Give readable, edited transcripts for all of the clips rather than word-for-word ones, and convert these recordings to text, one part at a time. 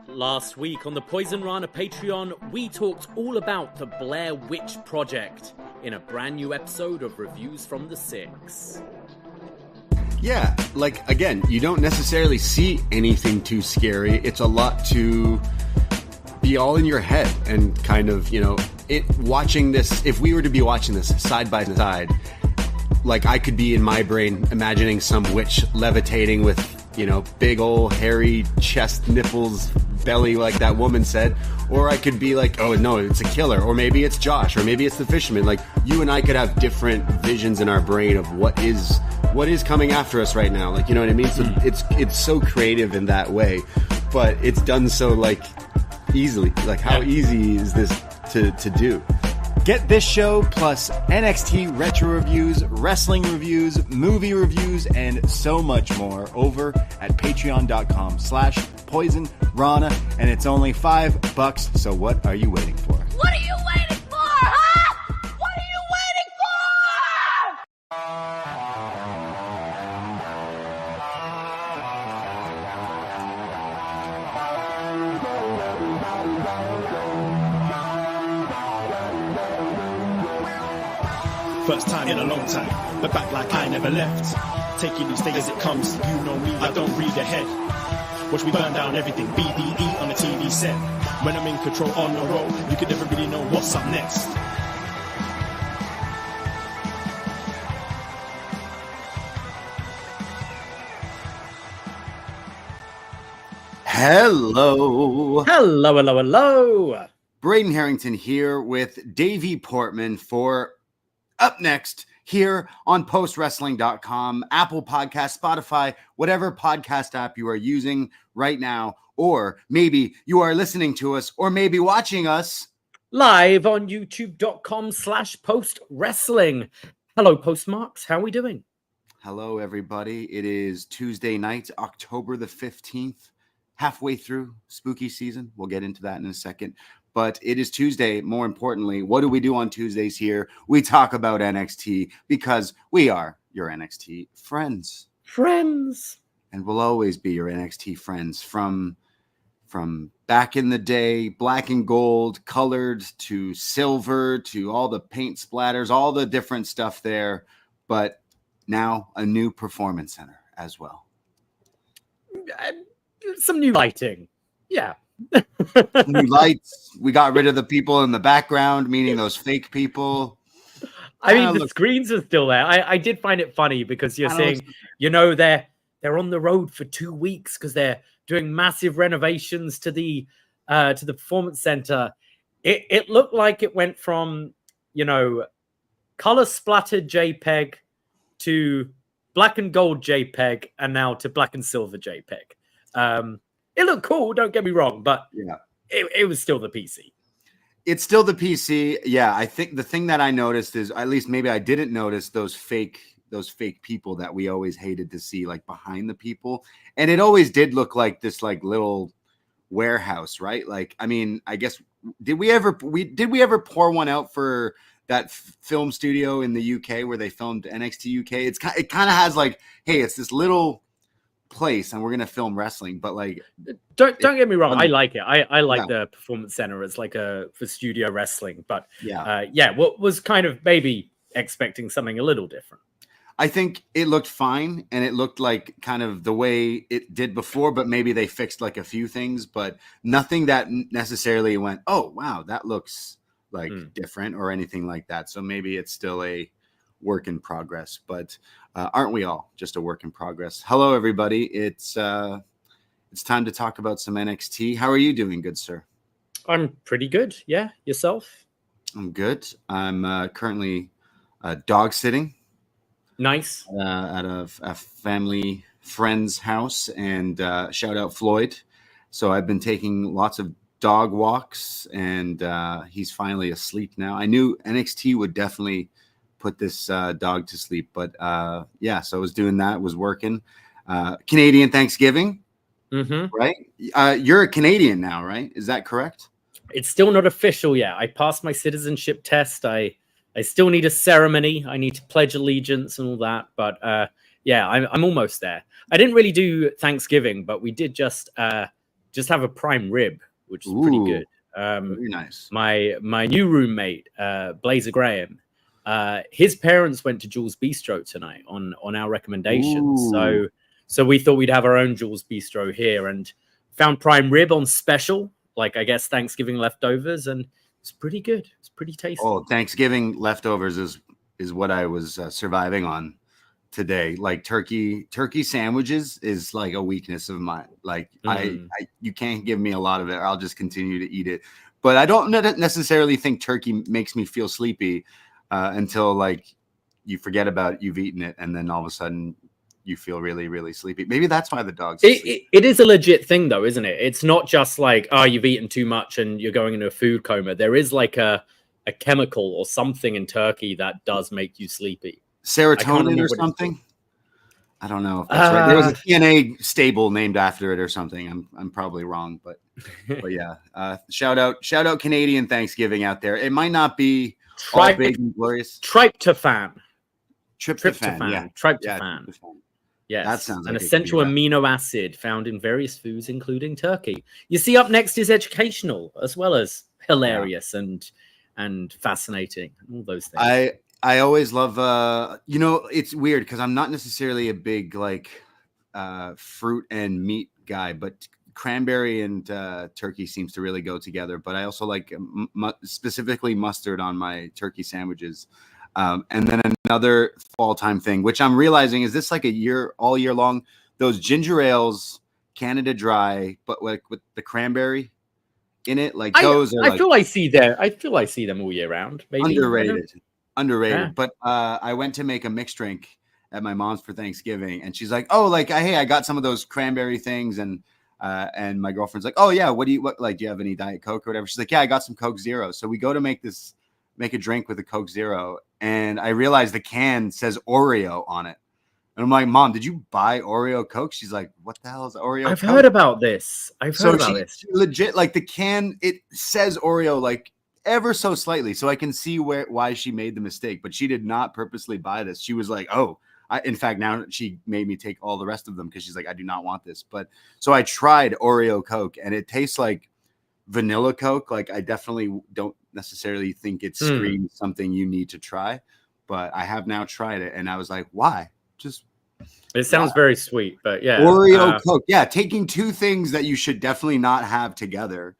Last week on the Poisonrana Patreon, we talked all about the Blair Witch Project in a brand new episode of Reviews from the Six. Yeah, like, again, you don't necessarily see anything too scary. It's a lot to be all in your head and kind of, you know, watching this, if we were to be watching this side by side, like I could be in my brain imagining some witch levitating with, you know, big old hairy chest, nipples, belly, like that woman said. Or I could be like, oh no, it's a killer. Or maybe it's Josh. Or maybe it's the fisherman. Like, you and I could have different visions in our brain of what is coming after us right now. Like, you know what I mean? So it's so creative in that way. But it's done so, like, easily. Like, how easy is this to do? Get this show plus NXT retro reviews, wrestling reviews, movie reviews, and so much more over at patreon.com/poisonrana. And it's only $5. So what are you waiting for? What are you waiting for, huh? What are you waiting for? First time in a long time, but back like I never left. Taking each day as it comes, you know me, I don't read ahead. Watch me burn down everything, BDE on the TV set. When I'm in control on the road, you can never really know what's up next. Hello. Hello, hello, hello. Braden Herrington here with Davie Portman for Up Next here on postwrestling.com, Apple Podcast, Spotify, whatever podcast app you are using right now, or maybe you are listening to us or maybe watching us live on youtube.com/postwrestling. Hello, Postmarks. How are we doing? Hello, everybody. It is Tuesday night, October the 15th, halfway through spooky season. We'll get into that in a second. But it is Tuesday. More importantly, what do we do on Tuesdays here? We talk about NXT because we are your NXT friends. Friends. And we'll always be your NXT friends from back in the day, black and gold, colored to silver, to all the paint splatters, all the different stuff there. But now a new performance center as well. Some new lighting. Yeah. New lights. We got rid of the people in the background, meaning those fake people. I mean, the screens are still there. I did find it funny because you're saying, you know, they're on the road for 2 weeks because they're doing massive renovations to the performance center. It looked like it went from, you know, color splattered JPEG to black and gold JPEG and now to black and silver JPEG. It looked cool, don't get me wrong, but yeah, it was still the PC. It's still the PC. Yeah, I think the thing that I noticed is, at least maybe I didn't notice those fake people that we always hated to see, like behind the people. And it always did look like this like little warehouse, right? Like, I mean, I guess did we ever pour one out for that film studio in the UK where they filmed NXT UK? It kind of has like, hey, it's this little place and we're gonna film wrestling, but like don't get me wrong, I like it. I like the performance center as like for studio wrestling, but what was kind of maybe expecting something a little different. I think it looked fine and it looked like kind of the way it did before, but maybe they fixed like a few things, but nothing that necessarily went, oh wow, that looks like different or anything like that. So maybe it's still a work in progress, but aren't we all just a work in progress? Hello, everybody. It's time to talk about some NXT. How are you doing, good sir? I'm pretty good. Yeah, yourself? I'm good. I'm currently dog sitting. Nice. At a family friend's house, and shout out Floyd. So I've been taking lots of dog walks, and he's finally asleep now. I knew NXT would definitely put this dog to sleep, but so I was doing that, was working. Canadian Thanksgiving, right? You're a Canadian now, right? Is that correct? It's still not official yet. I passed my citizenship test. I still need a ceremony. I need to pledge allegiance and all that, but I'm almost there. I didn't really do Thanksgiving, but we did just just have a prime rib, which is pretty good. Very nice. My new roommate, Blazer Graham, his parents went to Jules Bistro tonight on our recommendation. So we thought we'd have our own Jules Bistro here, and found prime rib on special, like I guess Thanksgiving leftovers, and it's pretty good. It's pretty tasty. Oh, Thanksgiving leftovers is what I was surviving on today. Like turkey sandwiches is like a weakness of mine. Like you can't give me a lot of it, or I'll just continue to eat it. But I don't necessarily think turkey makes me feel sleepy until like you forget about it, you've eaten it, and then all of a sudden you feel really, really sleepy. Maybe that's why the dogs. It is a legit thing, though, isn't it? It's not just like, oh, you've eaten too much and you're going into a food coma. There is like a chemical or something in turkey that does make you sleepy. Serotonin or something. I don't know if that's right. There was a TNA stable named after it or something. I'm probably wrong, but yeah. Shout out Canadian Thanksgiving out there. It might not be all big and glorious. Tryptophan. Tryptophan. Yeah. Tryptophan. Yes, that sounds like an essential amino acid found in various foods, including turkey. You see, up next is educational as well as hilarious and fascinating, and all those things. I always love. It's weird because I'm not necessarily a big like fruit and meat guy, but cranberry and turkey seems to really go together. But I also like specifically mustard on my turkey sandwiches. And then another fall time thing, which I'm realizing is this like all year long, those ginger ales, Canada Dry, but like with the cranberry in it, like those are. I feel I see them all year round. Maybe underrated. Yeah. But I went to make a mixed drink at my mom's for Thanksgiving, and she's like, "Oh, like hey, I got some of those cranberry things," and my girlfriend's like, "Oh yeah, do you have any Diet Coke or whatever?" She's like, "Yeah, I got some Coke Zero." So we go to make a drink with a Coke Zero. And I realized the can says Oreo on it. And I'm like, Mom, did you buy Oreo Coke? She's like, what the hell is Oreo Coke? I've heard about this. She legit, like the can, it says Oreo like ever so slightly. So I can see why she made the mistake. But she did not purposely buy this. She was like, in fact, now she made me take all the rest of them because she's like, I do not want this. But so I tried Oreo Coke and it tastes like vanilla Coke. Like I definitely don't necessarily think it screams something you need to try, but I have now tried it and I was like, why? It sounds very sweet, but yeah. Oreo Coke. Yeah, taking two things that you should definitely not have together.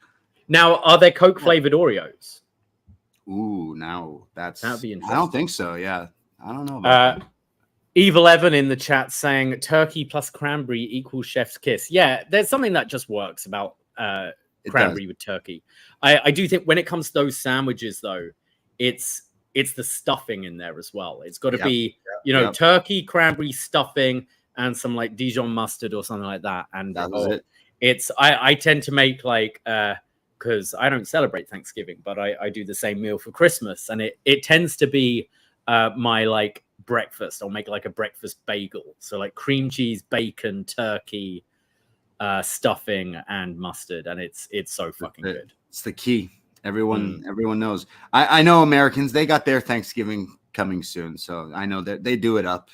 Now, are there Coke flavored Oreos? Ooh, now that'd be interesting. I don't think so. Yeah. I don't know about that. Evil Evan in the chat saying turkey plus cranberry equals chef's kiss. Yeah, there's something that just works about cranberry with turkey. I do think when it comes to those sandwiches, though, it's the stuffing in there as well. It's got to be, turkey, cranberry, stuffing, and some like Dijon mustard or something like that. And that was it. I tend to make like because I don't celebrate Thanksgiving, but I do the same meal for Christmas, and it tends to be my like breakfast. I'll make like a breakfast bagel, so like cream cheese, bacon, turkey, stuffing and mustard, and it's so fucking good. It's the key. Everyone knows. I know Americans, they got their Thanksgiving coming soon, so I know that they do it up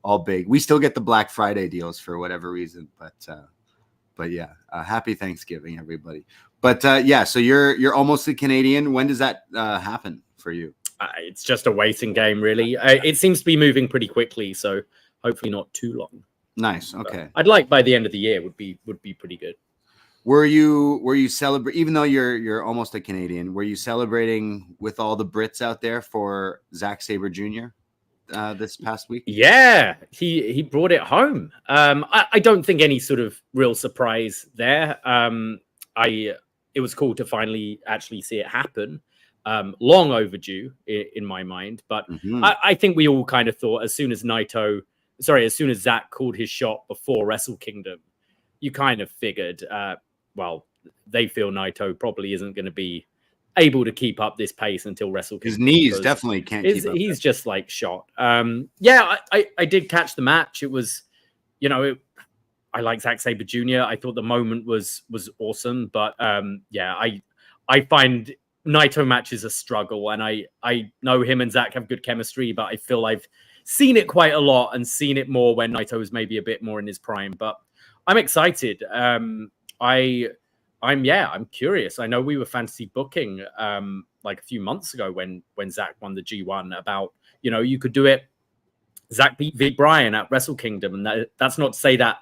all big. We still get the Black Friday deals for whatever reason, but yeah, happy Thanksgiving, everybody. But so you're almost a Canadian. When does that happen for you? It's just a waiting game, really. It seems to be moving pretty quickly, so hopefully not too long. Nice. Okay. I'd like by the end of the year would be pretty good. Were you celebrating, even though you're almost a Canadian, were you celebrating with all the Brits out there for Zack Sabre Jr. This past week? Yeah, he brought it home. I don't think any sort of real surprise there. It was cool to finally actually see it happen. Long overdue in my mind, but I think we all kind of thought as soon as Zack called his shot before Wrestle Kingdom, you kind of figured, they feel Naito probably isn't going to be able to keep up this pace until Wrestle Kingdom. His knees definitely can't keep up. He's just like shot. I did catch the match. It was, I like Zack Sabre Jr. I thought the moment was awesome, but I find Naito matches a struggle, and I know him and Zack have good chemistry, but I feel I've seen it quite a lot and seen it more when Naito was maybe a bit more in his prime. But I'm excited. I I'm curious. I know we were fantasy booking like a few months ago when Zach won the G1 about, you could do it. Zach beat Vic Bryan at Wrestle Kingdom, and that's not to say that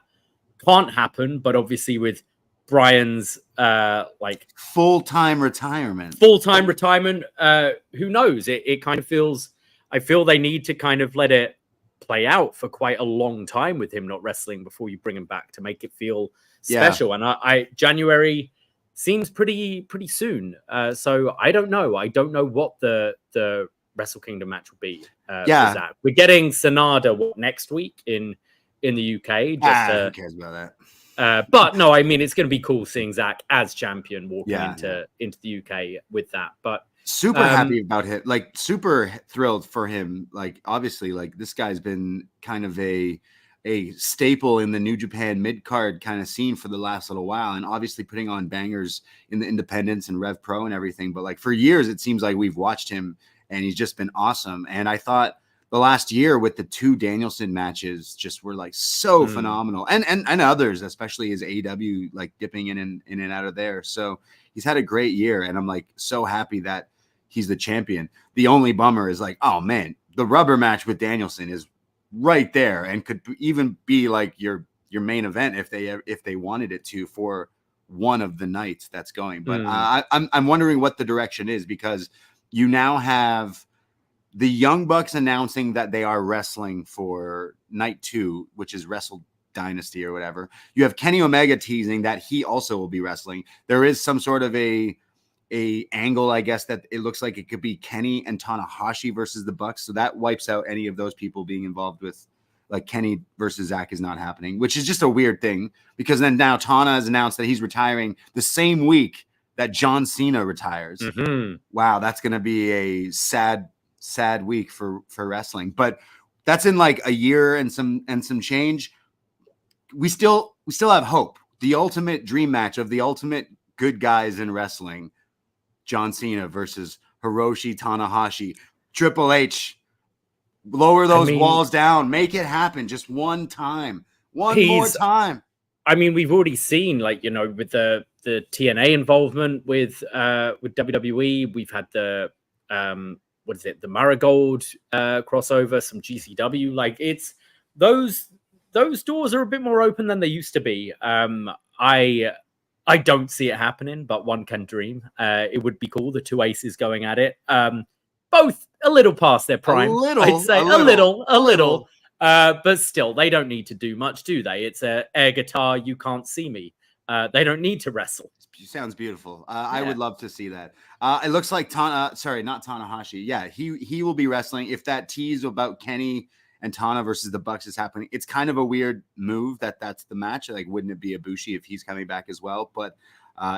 can't happen, but obviously with Bryan's like full-time retirement, who knows? It kind of feels, I feel they need to kind of let it play out for quite a long time with him not wrestling before you bring him back to make it feel special. And I January seems pretty soon. So I don't know. I don't know what the Wrestle Kingdom match will be. For Zach. We're getting Sanada next week in the UK. Who cares about that? But no, I mean, it's going to be cool seeing Zach as champion walking into the UK with that. But super happy about it. Like, super thrilled for him. Like, obviously, like, this guy's been kind of a staple in the New Japan mid-card kind of scene for the last little while, and obviously putting on bangers in the independents and Rev Pro and everything. But like, for years, it seems like we've watched him, and he's just been awesome. And I thought the last year with the 2 Danielson matches just were like so phenomenal, and others, especially his AEW, like dipping in and out of there. So he's had a great year, and I'm like so happy that he's the champion. The only bummer is like, oh man, the rubber match with Danielson is right there and could even be like your main event if they wanted it to for one of the nights that's going. But I'm wondering what the direction is, because you now have the Young Bucks announcing that they are wrestling for night 2, which is Wrestle Dynasty or whatever. You have Kenny Omega teasing that he also will be wrestling. There is some sort of a angle, I guess, that it looks like it could be Kenny and Tanahashi versus the Bucks. So that wipes out any of those people being involved with, like, Kenny versus Zach is not happening, which is just a weird thing, because then now Tana has announced that he's retiring the same week that John Cena retires. Wow, that's going to be a sad week for wrestling. But that's in like a year and some change. We still have hope. The ultimate dream match of the ultimate good guys in wrestling, John Cena versus Hiroshi Tanahashi. Triple H, lower those walls down. Make it happen just one time. One more time. I mean, we've already seen, like, with the TNA involvement with WWE, we've had the the Marigold crossover, some GCW. Like, it's those doors are a bit more open than they used to be. I don't see it happening, but one can dream. It would be cool. The 2 aces going at it. Both a little past their prime. I'd say a little. But still, they don't need to do much, do they? It's a air guitar. You can't see me. They don't need to wrestle. Sounds beautiful. I would love to see that. It looks like not Tanahashi. Yeah, he will be wrestling. If that tease about Kenny and Tana versus the Bucks is happening, it's kind of a weird move that's the match. Like, wouldn't it be Ibushi if he's coming back as well? But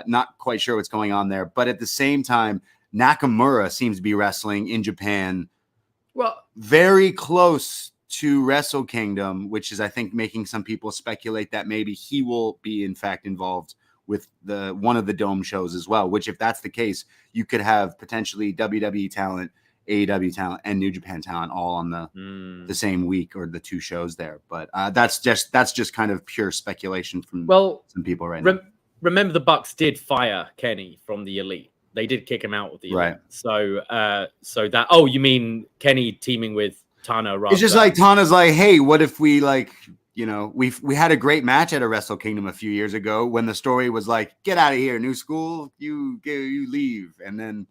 not quite sure what's going on there. But at the same time, Nakamura seems to be wrestling in Japan. Well, very close to Wrestle Kingdom, which is, I think, making some people speculate that maybe he will be in fact involved with one of the Dome shows as well, which, if that's the case, you could have potentially WWE talent, AEW talent, and New Japan talent all on the same week, or the 2 shows there. But that's just kind of pure speculation from some people right now. Remember, the Bucks did fire Kenny from the Elite. They did kick him out of the Elite. Right. So that, you mean Kenny teaming with Tana? It's just like Tana's like, hey, what if we, like, we had a great match at a Wrestle Kingdom a few years ago when the story was like, get out of here, new school, you leave, and then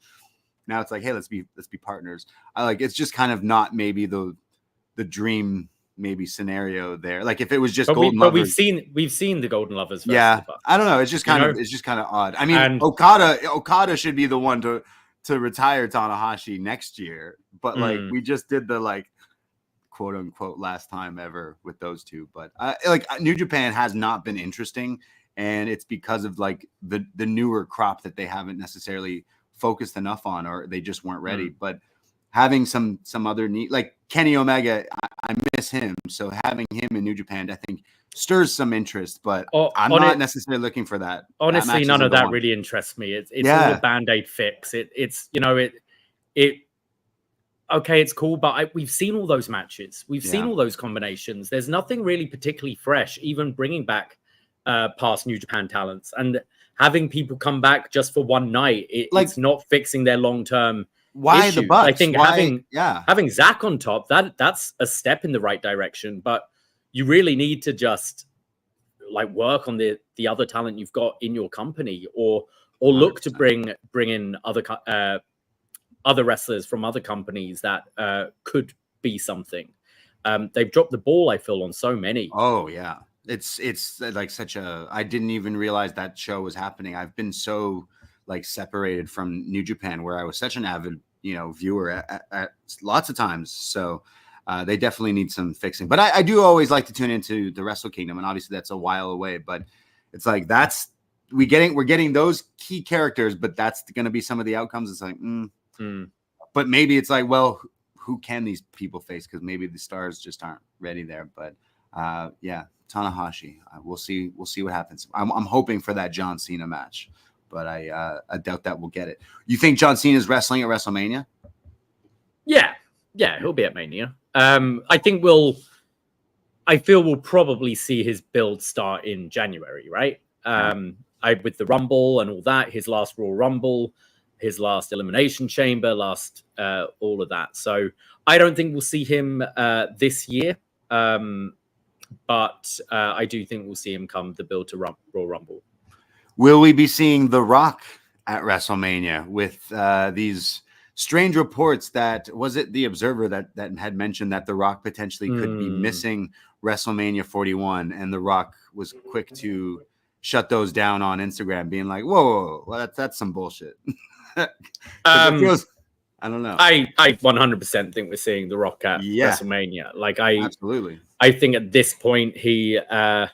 now it's like, hey, let's be partners. It's just kind of not maybe the dream maybe scenario there. Like, if it was just Golden Lovers, we've seen the Golden Lovers. Yeah, I don't know. It's just kind of odd. I mean, Okada should be the one to retire Tanahashi next year, but like we just did the like quote unquote last time ever with those two. But New Japan has not been interesting, and it's because of like the newer crop that they haven't necessarily focused enough on, or they just weren't ready. But having some other neat, like Kenny Omega, I miss him. So having him in New Japan, I think, stirs some interest, but I'm not necessarily looking for that. Honestly, none of that really interests me. It's all a Band-Aid fix. It's okay, it's cool, but we've seen all those matches. We've seen all those combinations. There's nothing really particularly fresh, even bringing back past New Japan talents, and having people come back just for one night, it's not fixing their long-term why issues. the Bucks? I think why, having Zach on top, that's a step in the right direction, but you really need to just like work on the other talent you've got in your company, or look 100%. To bring in other wrestlers from other companies that could be something. They've dropped the ball, I feel, on so many. Oh yeah, it's like such a. I didn't even realize that show was happening. I've been so like separated from New Japan, where I was such an avid viewer at lots of times. So they definitely need some fixing. But I do always like to tune into the Wrestle Kingdom, and obviously that's a while away. But it's like we're getting those key characters, but that's going to be some of the outcomes. It's like, but maybe it's like, well, who can these people face? Because maybe the stars just aren't ready there. But yeah, Tanahashi, we'll see what happens. I'm hoping for that John Cena match, but I doubt that we'll get it. You think John Cena is wrestling at WrestleMania? Yeah, he'll be at Mania. I feel we'll probably see his build start in January, right? With the Rumble and all that, his last Royal Rumble, his last Elimination Chamber, all of that. So I don't think we'll see him this year, but I do think we'll see him come the build to Royal Rumble. Will we be seeing The Rock at WrestleMania with these strange reports that, was it The Observer that had mentioned that The Rock potentially could be missing WrestleMania 41, and The Rock was quick to shut those down on Instagram, being like, whoa, well, that's some bullshit. I don't know. I 100% think we're seeing The Rock at WrestleMania. Like absolutely. I think at this point he I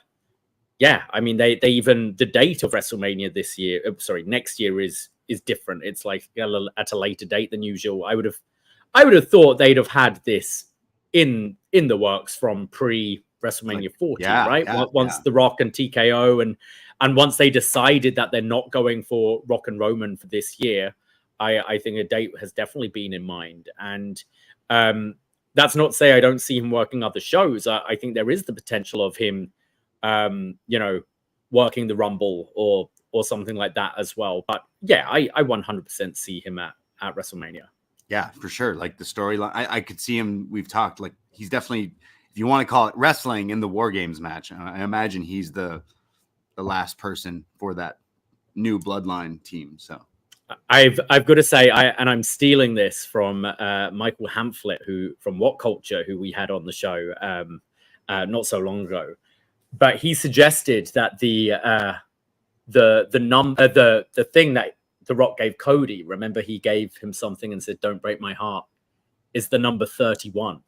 mean they even the date of WrestleMania next year is different. It's like at a later date than usual. I would have thought they'd have had this in the works from pre WrestleMania 40, right? Once The Rock and TKO and once they decided that they're not going for Rock and Roman for this year, I think a date has definitely been in mind. And that's not to say I don't see him working other shows. I think there is the potential of him, working the Rumble or something like that as well. But yeah, I 100% see him at WrestleMania. Yeah, for sure. Like the storyline, I could see him. We've talked, like he's definitely, if you want to call it wrestling, in the War Games match. I imagine he's the last person for that new Bloodline team. So I've got to say, I'm stealing this from Michael Hamflett, from What Culture, who we had on the show not so long ago. But he suggested that the thing that The Rock gave Cody, remember he gave him something and said, "Don't break my heart," is the number 31.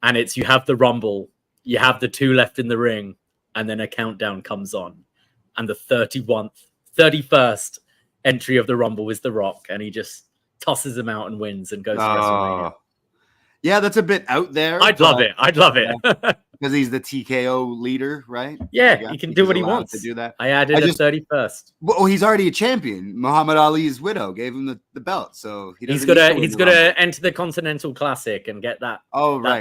And it's, you have the Rumble, you have the two left in the ring, and then a countdown comes on. And the 31st entry of the Rumble is The Rock, and he just tosses him out and wins and goes to WrestleMania. Yeah, that's a bit out there. I'd love it. Because he's the TKO leader, right? Yeah, he can do what he wants. To do that. I added a 31st. Well, he's already a champion. Muhammad Ali's widow gave him the belt, so he's gonna enter the Continental Classic and get that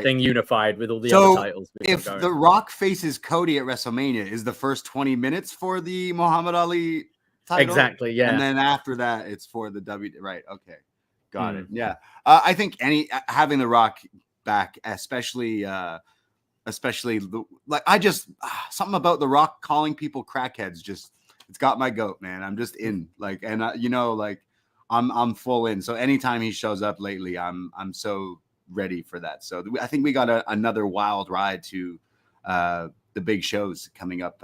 thing unified with all the other titles. If The Rock faces Cody at WrestleMania, is the first 20 minutes for the Muhammad Ali title? Exactly. Yeah, and then after that, it's for the W. Right? Okay, got it. Yeah, I think having The Rock back, especially something about The Rock calling people crackheads, just it's got my goat, man. I'm just in, like, and I'm full in. So anytime he shows up lately, I'm so ready for that. So I think we got another wild ride to the big shows coming up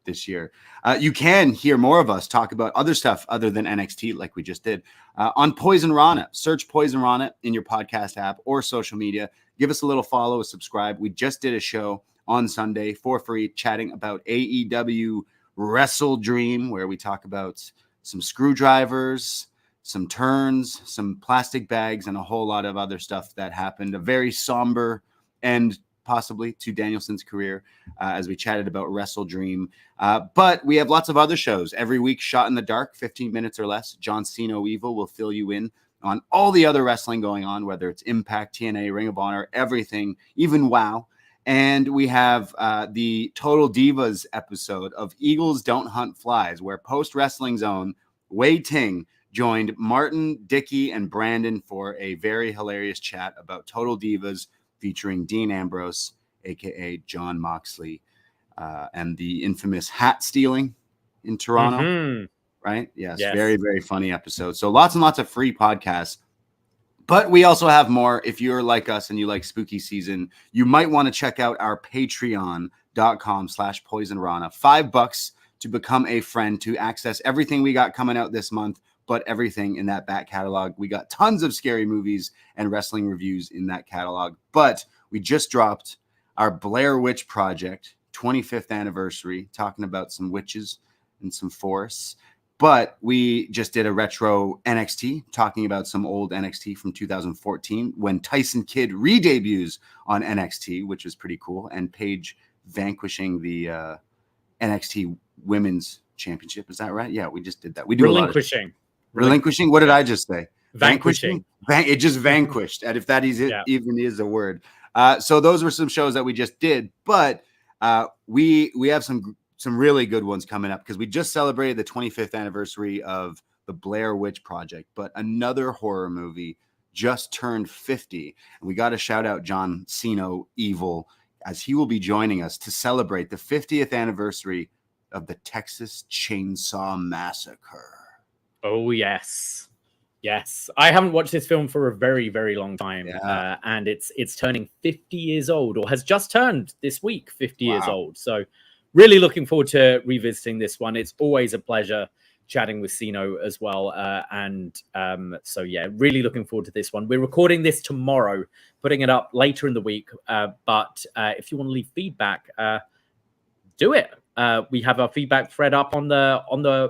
this year. You can hear more of us talk about other stuff other than NXT, like we just did, on Poisonrana. Search Poisonrana in your podcast app or social media. Give us a little follow, subscribe. We just did a show on Sunday for free, chatting about AEW Wrestle Dream, where we talk about some screwdrivers, some turns, some plastic bags, and a whole lot of other stuff that happened. A very somber end, possibly, to Danielson's career, as we chatted about Wrestle Dream. But we have lots of other shows every week, shot in the dark, 15 minutes or less. John Cena Evil will fill you in on all the other wrestling going on, whether it's Impact, TNA, Ring of Honor, everything, even WoW. And we have the Total Divas episode of Eagles Don't Hunt Flies, where Post Wrestling Zone, Wai Ting joined Martin, Dickie, and Brandon for a very hilarious chat about Total Divas featuring Dean Ambrose, a.k.a. John Moxley, and the infamous hat stealing in Toronto. Mm-hmm. Right? Yes. Very, very funny episode. So lots and lots of free podcasts. But we also have more. If you're like us and you like spooky season, you might want to check out our patreon.com/poisonrana. $5 to become a friend to access everything we got coming out this month, but everything in that back catalog. We got tons of scary movies and wrestling reviews in that catalog. But we just dropped our Blair Witch Project 25th anniversary, talking about some witches and some forests. But we just did a retro NXT, talking about some old NXT from 2014 when Tyson Kidd re-debuts on NXT, which was pretty cool, and Paige vanquishing the NXT Women's Championship. Is that right? Yeah, we just did that. We do relinquishing. Relinquishing? What did I just say? Vanquishing. It just vanquished, and if that is even is a word. So those were some shows that we just did, but we have some really good ones coming up because we just celebrated the 25th anniversary of the Blair Witch Project, but another horror movie just turned 50. And we got to shout out John Cena Evil, as he will be joining us to celebrate the 50th anniversary of the Texas Chainsaw Massacre. Oh, yes. Yes. I haven't watched this film for a very, very long time. And it's turning 50 years old, or has just turned this week 50 years old. So really looking forward to revisiting this one. It's always a pleasure chatting with Sino as well. So, yeah, really looking forward to this one. We're recording this tomorrow, putting it up later in the week. But if you want to leave feedback, do it. We have our feedback thread up on the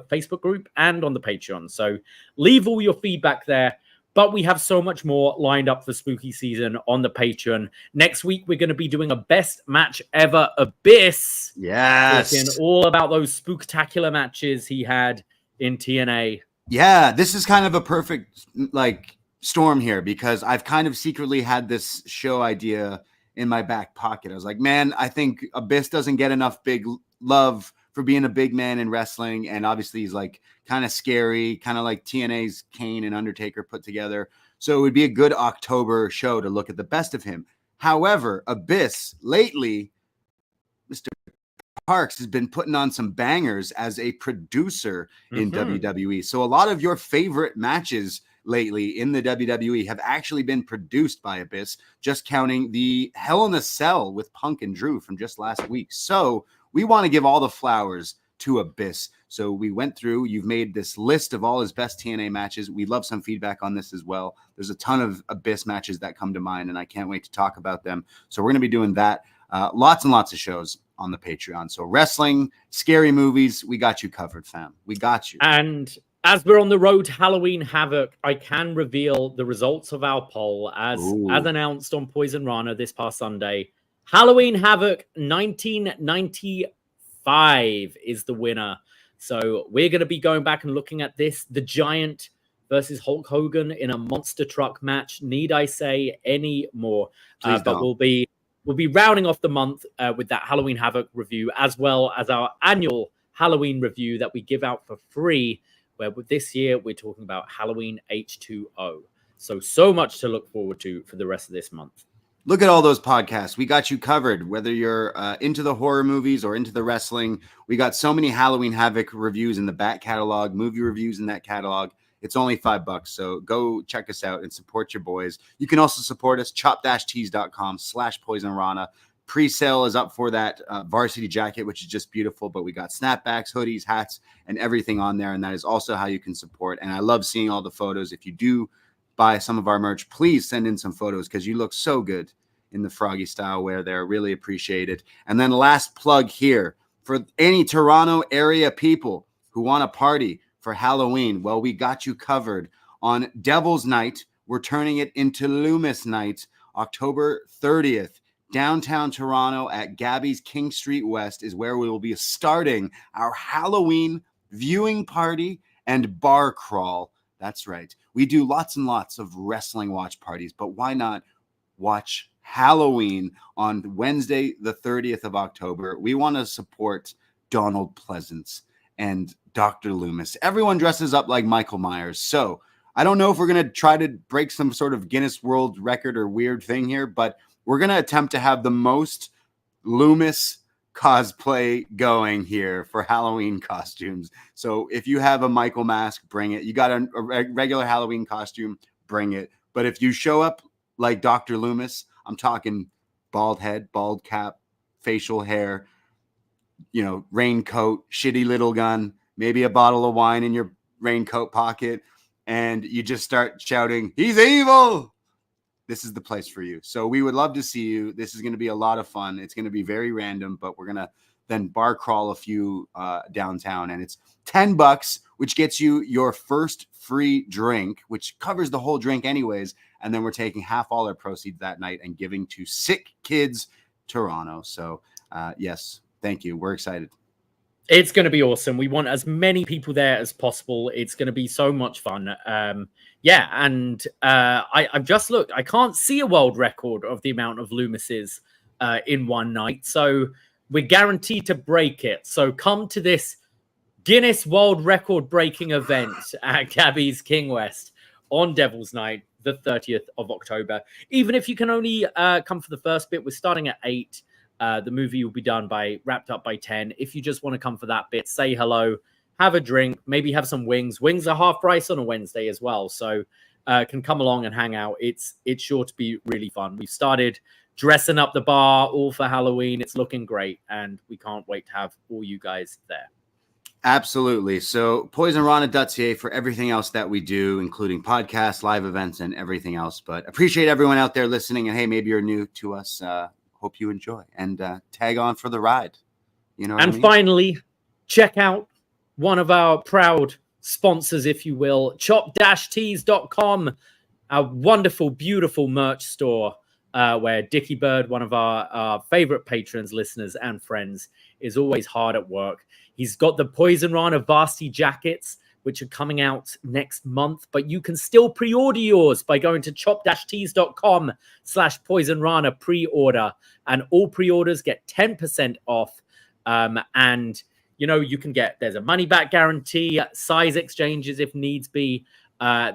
Facebook group and on the Patreon. So leave all your feedback there. But we have so much more lined up for spooky season on the Patreon. Next week, we're going to be doing a best match ever Abyss. Yes. Talking all about those spooktacular matches he had in TNA. Yeah, this is kind of a perfect storm here because I've kind of secretly had this show idea in my back pocket. I was like, man, I think Abyss doesn't get enough big love for being a big man in wrestling, and obviously he's like kind of scary, kind of like TNA's Kane and Undertaker put together. So it would be a good October show to look at the best of him. However, Abyss lately, Mr. Parks has been putting on some bangers as a producer in WWE. So a lot of your favorite matches lately in the WWE have actually been produced by Abyss, just counting the Hell in a Cell with Punk and Drew from just last week. So we want to give all the flowers to Abyss. So we went through, you've made this list of all his best TNA matches. We'd love some feedback on this as well. There's a ton of Abyss matches that come to mind, and I can't wait to talk about them. So we're going to be doing that. Lots and lots of shows on the Patreon. So wrestling, scary movies, we got you covered, fam. We got you. And as we're on the road to Halloween Havoc, I can reveal the results of our poll as announced on Poison Rana this past Sunday. Halloween Havoc 1995 is the winner. So we're going to be going back and looking at this. The Giant versus Hulk Hogan in a monster truck match. Need I say any more? But we'll be rounding off the month with that Halloween Havoc review, as well as our annual Halloween review that we give out for free, where this year we're talking about Halloween H2O. So much to look forward to for the rest of this month. Look at all those podcasts. We got you covered, whether you're into the horror movies or into the wrestling. We got so many Halloween Havoc reviews in the back catalog, movie reviews in that catalog. It's only $5. So go check us out and support your boys. You can also support us, chop-tees.com/poisonrana. Pre-sale is up for that varsity jacket, which is just beautiful. But we got snapbacks, hoodies, hats, and everything on there. And that is also how you can support. And I love seeing all the photos. If you do buy some of our merch, please send in some photos because you look so good in the Froggy style wear there. Really appreciate it. And then last plug here for any Toronto area people who want to party for Halloween. Well, we got you covered on Devil's Night. We're turning it into Loomis Night, October 30th. Downtown Toronto at Gabby's King Street West is where we will be starting our Halloween viewing party and bar crawl. That's right. We do lots and lots of wrestling watch parties, but why not watch Halloween on Wednesday, the 30th of October. We want to support Donald Pleasance and Dr. Loomis. Everyone dresses up like Michael Myers. So I don't know if we're going to try to break some sort of Guinness World Record or weird thing here, but we're going to attempt to have the most Loomis cosplay going here for Halloween costumes. So if you have a Michael mask, bring it. You got a regular Halloween costume, bring it. But if you show up like Dr. Loomis, I'm talking bald head, bald cap, facial hair, raincoat, shitty little gun, maybe a bottle of wine in your raincoat pocket, and you just start shouting, "He's evil!" This is the place for you. So we would love to see you. This is going to be a lot of fun. It's going to be very random, but we're going to then bar crawl a few downtown, and it's $10, which gets you your first free drink, which covers the whole drink anyways. And then we're taking half all our proceeds that night and giving to Sick Kids Toronto. So yes, thank you. We're excited. It's going to be awesome. We want as many people there as possible. It's going to be so much fun. Yeah, and I've just looked. I can't see a world record of the amount of Loomises in one night. So we're guaranteed to break it. So come to this Guinness World Record breaking event at Gabby's King West on Devil's Night, the 30th of October. Even if you can only come for the first bit, we're starting at 8. The movie will be wrapped up by 10. If you just want to come for that bit, say hello, have a drink, maybe have some wings. Wings are half price on a Wednesday as well, so can come along and hang out. It's sure to be really fun. We've started dressing up the bar all for Halloween. It's looking great, and we can't wait to have all you guys there. Absolutely. So Poisonrana.ca for everything else that we do, including podcasts, live events, and everything else. But appreciate everyone out there listening. And hey, maybe you're new to us. Hope you enjoy and tag on for the ride. You know what I mean? Finally, check out one of our proud sponsors, if you will, chop-tees.com, a wonderful, beautiful merch store where Dickie Bird, one of our favorite patrons, listeners, and friends, is always hard at work. He's got the Poisonrana varsity jackets, which are coming out next month, but you can still pre-order yours by going to chop-tees.com/Poisonrana pre-order, and all pre-orders get 10% off. And you can there's a money back guarantee, size exchanges if needs be.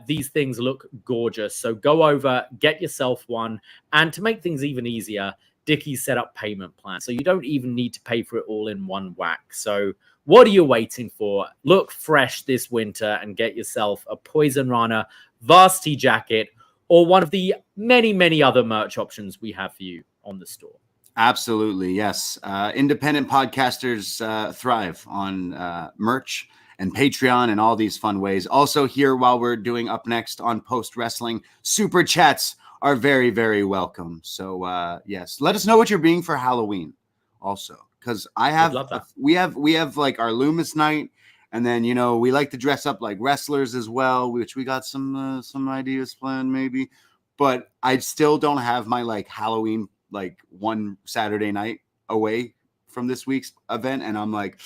These things look gorgeous. So go over, get yourself one. And to make things even easier, Dickie's set up payment plans. So you don't even need to pay for it all in one whack. So what are you waiting for? Look fresh this winter and get yourself a Poisonrana varsity jacket or one of the many, many other merch options we have for you on the store. Absolutely, yes. Independent podcasters thrive on merch and Patreon and all these fun ways. Also here while we're doing Up Next on Post Wrestling, super chats are very, very welcome. So yes, let us know what you're being for Halloween also. Because we have like our Loomis night, and then we like to dress up like wrestlers as well, which we got some ideas planned maybe, but I still don't have my like Halloween like one Saturday night away from this week's event, and I'm like,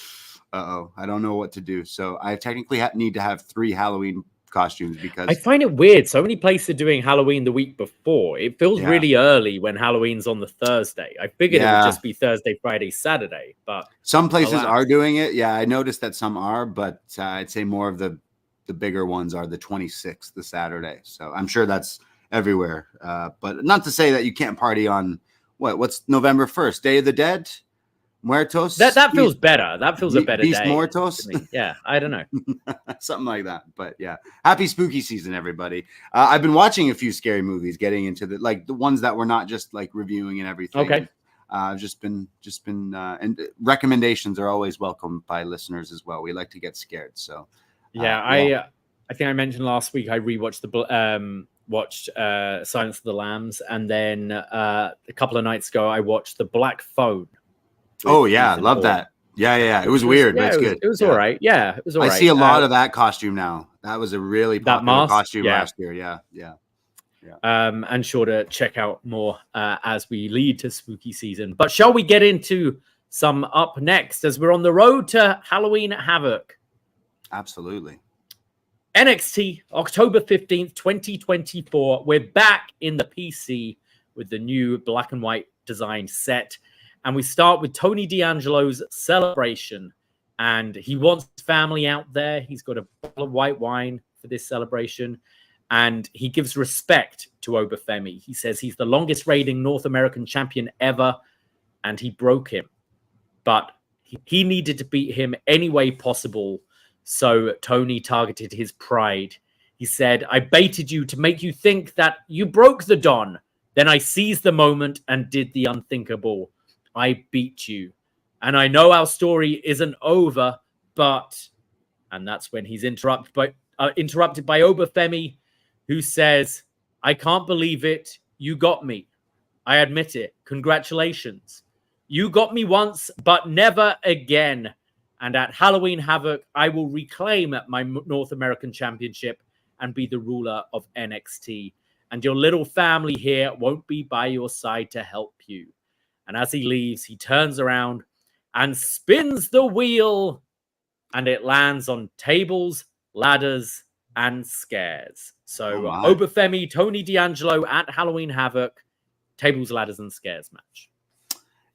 I don't know what to do. So I technically need to have 3 Halloween costumes because I find it weird. So many places are doing Halloween the week before. It feels really early when Halloween's on the Thursday. I figured it would just be Thursday, Friday, Saturday, but some places are doing it. Yeah, I noticed that some are, but I'd say more of the bigger ones are the 26th, the Saturday. So I'm sure that's everywhere. But not to say that you can't party on what's November 1st, Day of the Dead? Muertos? That feels better. That feels a better Beast day. Muertos? Yeah, I don't know. Something like that. But yeah, happy spooky season, everybody. I've been watching a few scary movies, getting into the ones that we're not just like reviewing and everything. Okay. I've just been and recommendations are always welcome by listeners as well. We like to get scared. So I think I mentioned last week I rewatched watched Silence of the Lambs, and then a couple of nights ago I watched The Black Phone. Oh yeah, love that. Yeah. It was weird, but it's good. It was all right. Yeah, it was all right. I see a lot of that costume now. That was a really popular costume last year. Yeah. And sure to check out more as we lead to spooky season. But shall we get into some Up Next as we're on the road to Halloween Havoc? Absolutely. NXT, October 15th, 2024. We're back in the PC with the new black and white design set. And we start with Tony D'Angelo's celebration. And he wants his family out there. He's got a bottle of white wine for this celebration. And he gives respect to Obafemi. He says he's the longest reigning North American champion ever. And he broke him. But he needed to beat him any way possible. So Tony targeted his pride. He said, I baited you to make you think that you broke the Don. Then I seized the moment and did the unthinkable. I beat you. And I know our story isn't over, but... And that's when he's interrupted by Obafemi, who says, I can't believe it. You got me. I admit it. Congratulations. You got me once, but never again. And at Halloween Havoc, I will reclaim my North American Championship and be the ruler of NXT. And your little family here won't be by your side to help you. And as he leaves, he turns around and spins the wheel. And it lands on tables, ladders, and scares. So Obafemi, Tony D'Angelo at Halloween Havoc, tables, ladders, and scares match.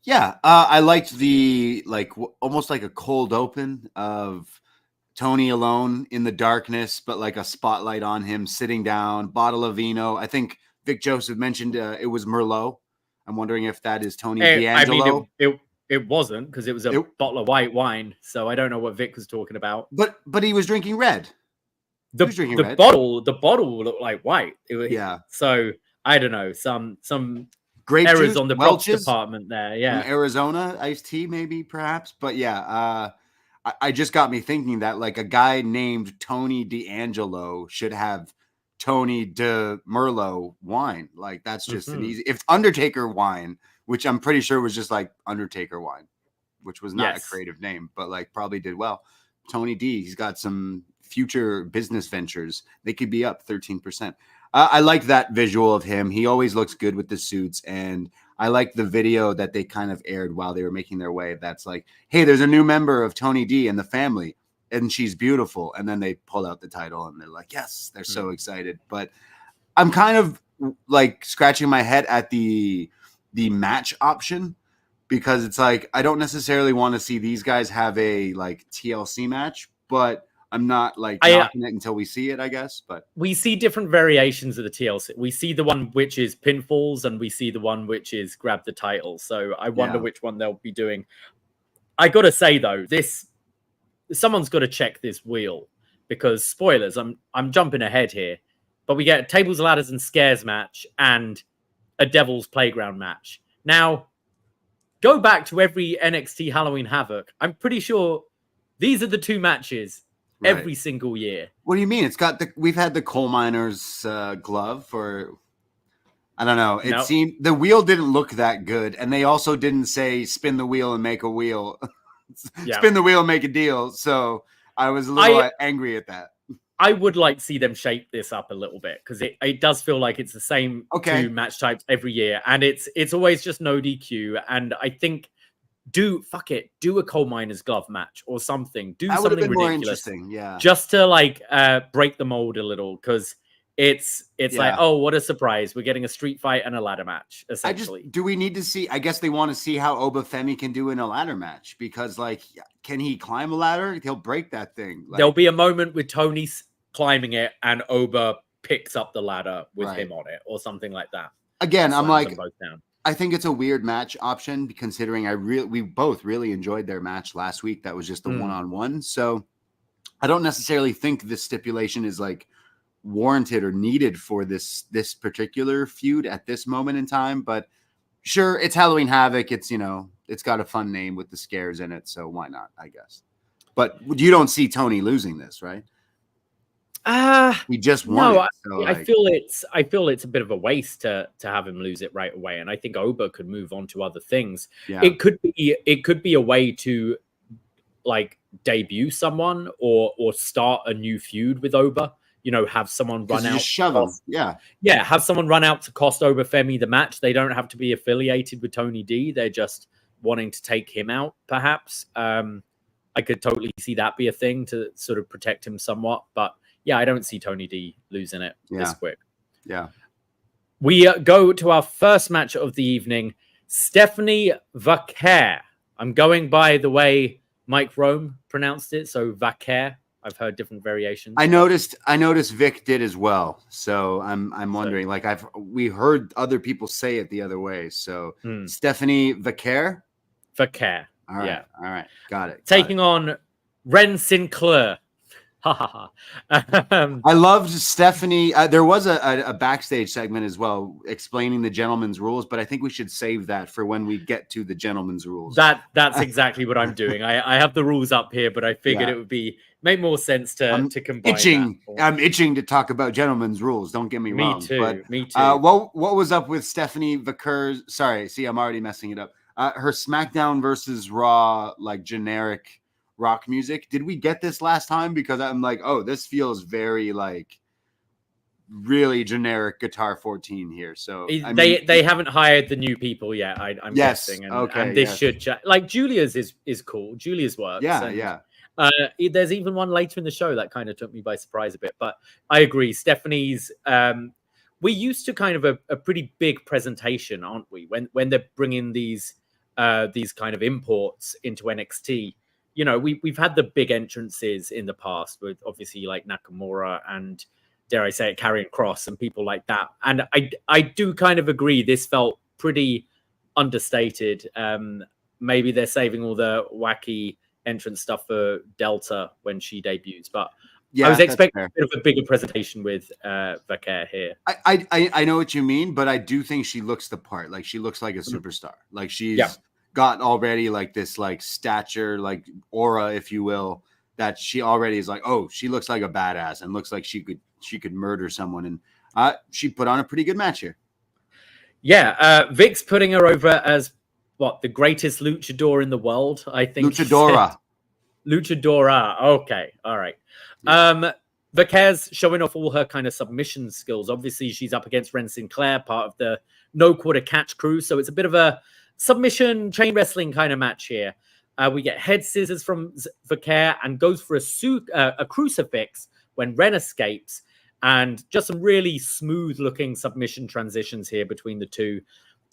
Yeah, I liked the almost like a cold open of Tony alone in the darkness, but like a spotlight on him, sitting down, bottle of vino. I think Vic Joseph mentioned it was Merlot. I'm wondering if that is Tony D'Angelo. I mean, it wasn't, because it was a bottle of white wine. So I don't know what Vic was talking about. But he was drinking red. The bottle looked like white. Yeah. So I don't know, some grape errors juice, on the props department there. Yeah. From Arizona iced tea, maybe, perhaps. But yeah, I just got me thinking that like a guy named Tony D'Angelo should have Tony de Merlot wine. Like that's just an easy. If Undertaker wine, which I'm pretty sure was just like Undertaker wine, which was not a creative name, but like probably did well. Tony D, he's got some future business ventures. They could be up 13%. I like that visual of him. He always looks good with the suits. And I like the video that they kind of aired while they were making their way. That's like, hey, there's a new member of Tony D and the family, and she's beautiful. And then they pull out the title and they're like, yes, they're so excited. But I'm kind of like scratching my head at the match option, because it's like, I don't necessarily want to see these guys have a like TLC match, but I'm not like knocking it until we see it, I guess. But we see different variations of the TLC. We see the one which is pinfalls, and we see the one which is grab the title. So I wonder which one they'll be doing. I got to say though, someone's got to check this wheel, because spoilers, I'm jumping ahead here, but we get a tables, ladders, and scares match and a Devil's Playground match. Now, go back to every NXT Halloween Havoc. I'm pretty sure these are the two matches every single year. What do you mean? It's got we've had the coal miner's glove for, I don't know. It seemed the wheel didn't look that good, and they also didn't say spin the wheel and make a wheel. Spin the wheel and make a deal. So I was a little angry at that. I would like to see them shape this up a little bit, because it does feel like it's the same two match types every year, and it's always just no DQ. And I think do a coal miner's glove match or something. Do something ridiculous. More interesting, just to like break the mold a little, because it's like, oh, what a surprise, we're getting a street fight and a ladder match essentially. Do we need to see? I guess they want to see how Obafemi can do in a ladder match, because like, can he climb a ladder? He'll break that thing. Like, there'll be a moment with Tony climbing it and Oba picks up the ladder with him on it or something like that. Again, I'm like, I think it's a weird match option, considering we both really enjoyed their match last week. That was just the one-on-one. So I don't necessarily think this stipulation is like warranted or needed for this particular feud at this moment in time. But sure, it's Halloween Havoc. It's, it's got a fun name with the scares in it. So why not, I guess. But you don't see Tony losing this, right? He just won. No, so I feel it's a bit of a waste to have him lose it right away, and I think Oba could move on to other things. Yeah. It could be a way to like debut someone or start a new feud with Oba. Have someone run out, shove him. Have someone run out to cost Obafemi the match. They don't have to be affiliated with Tony D. They're just wanting to take him out, perhaps. I could totally see that be a thing to sort of protect him somewhat, but. Yeah, I don't see Tony D losing it this quick. Yeah. We go to our first match of the evening. Stephanie Vaqeur. I'm going by the way Mike Rome pronounced it, so Vaqeur. I've heard different variations. I noticed Vic did as well. So I'm wondering, like we heard other people say it the other way. So Stephanie Vaqeur. Vaqeur. All right. All right. Got it. Taking on Wren Sinclair. I loved Stephanie. There was a backstage segment as well explaining the gentleman's rules, but I think we should save that for when we get to the gentleman's rules. That's exactly what I'm doing. I have the rules up here, but I figured it would make more sense to combine. I'm itching to talk about gentlemen's rules. Don't get me wrong. Me too. What was up with Stephanie Vaqeur? Sorry, see, I'm already messing it up. Her SmackDown versus Raw, like generic rock music. Did we get this last time? Because I'm like, oh, this feels very like really generic Guitar 14 here. So they haven't hired the new people yet. I'm guessing, and this should like Julia's is cool. Julia's works. There's even one later in the show that kind of took me by surprise a bit, but I agree. Stephanie's. We're used to kind of a pretty big presentation, aren't we? When they're bringing these kind of imports into NXT. You know, we've had the big entrances in the past with obviously like Nakamura and dare I say it, Karrion Kross and people like that. And I do kind of agree. This felt pretty understated. Maybe they're saving all the wacky entrance stuff for Delta when she debuts, but I was expecting a bit of a bigger presentation with Vaqeur here. I know what you mean, but I do think she looks the part. Like she looks like a superstar. Like she's got already like this like stature, like aura, if you will, that she already is like, oh, she looks like a badass and looks like she could murder someone. And she put on a pretty good match here. Yeah, Vic's putting her over as the greatest luchador in the world, I think. Luchadora. Okay, all right. Vaqeur's showing off all her kind of submission skills. Obviously, she's up against Wren Sinclair, part of the No Quarter Catch crew, so it's a bit of a submission chain wrestling kind of match here. We get head scissors from Vaqeur and goes for a crucifix when Wren escapes, and just some really smooth looking submission transitions here between the two.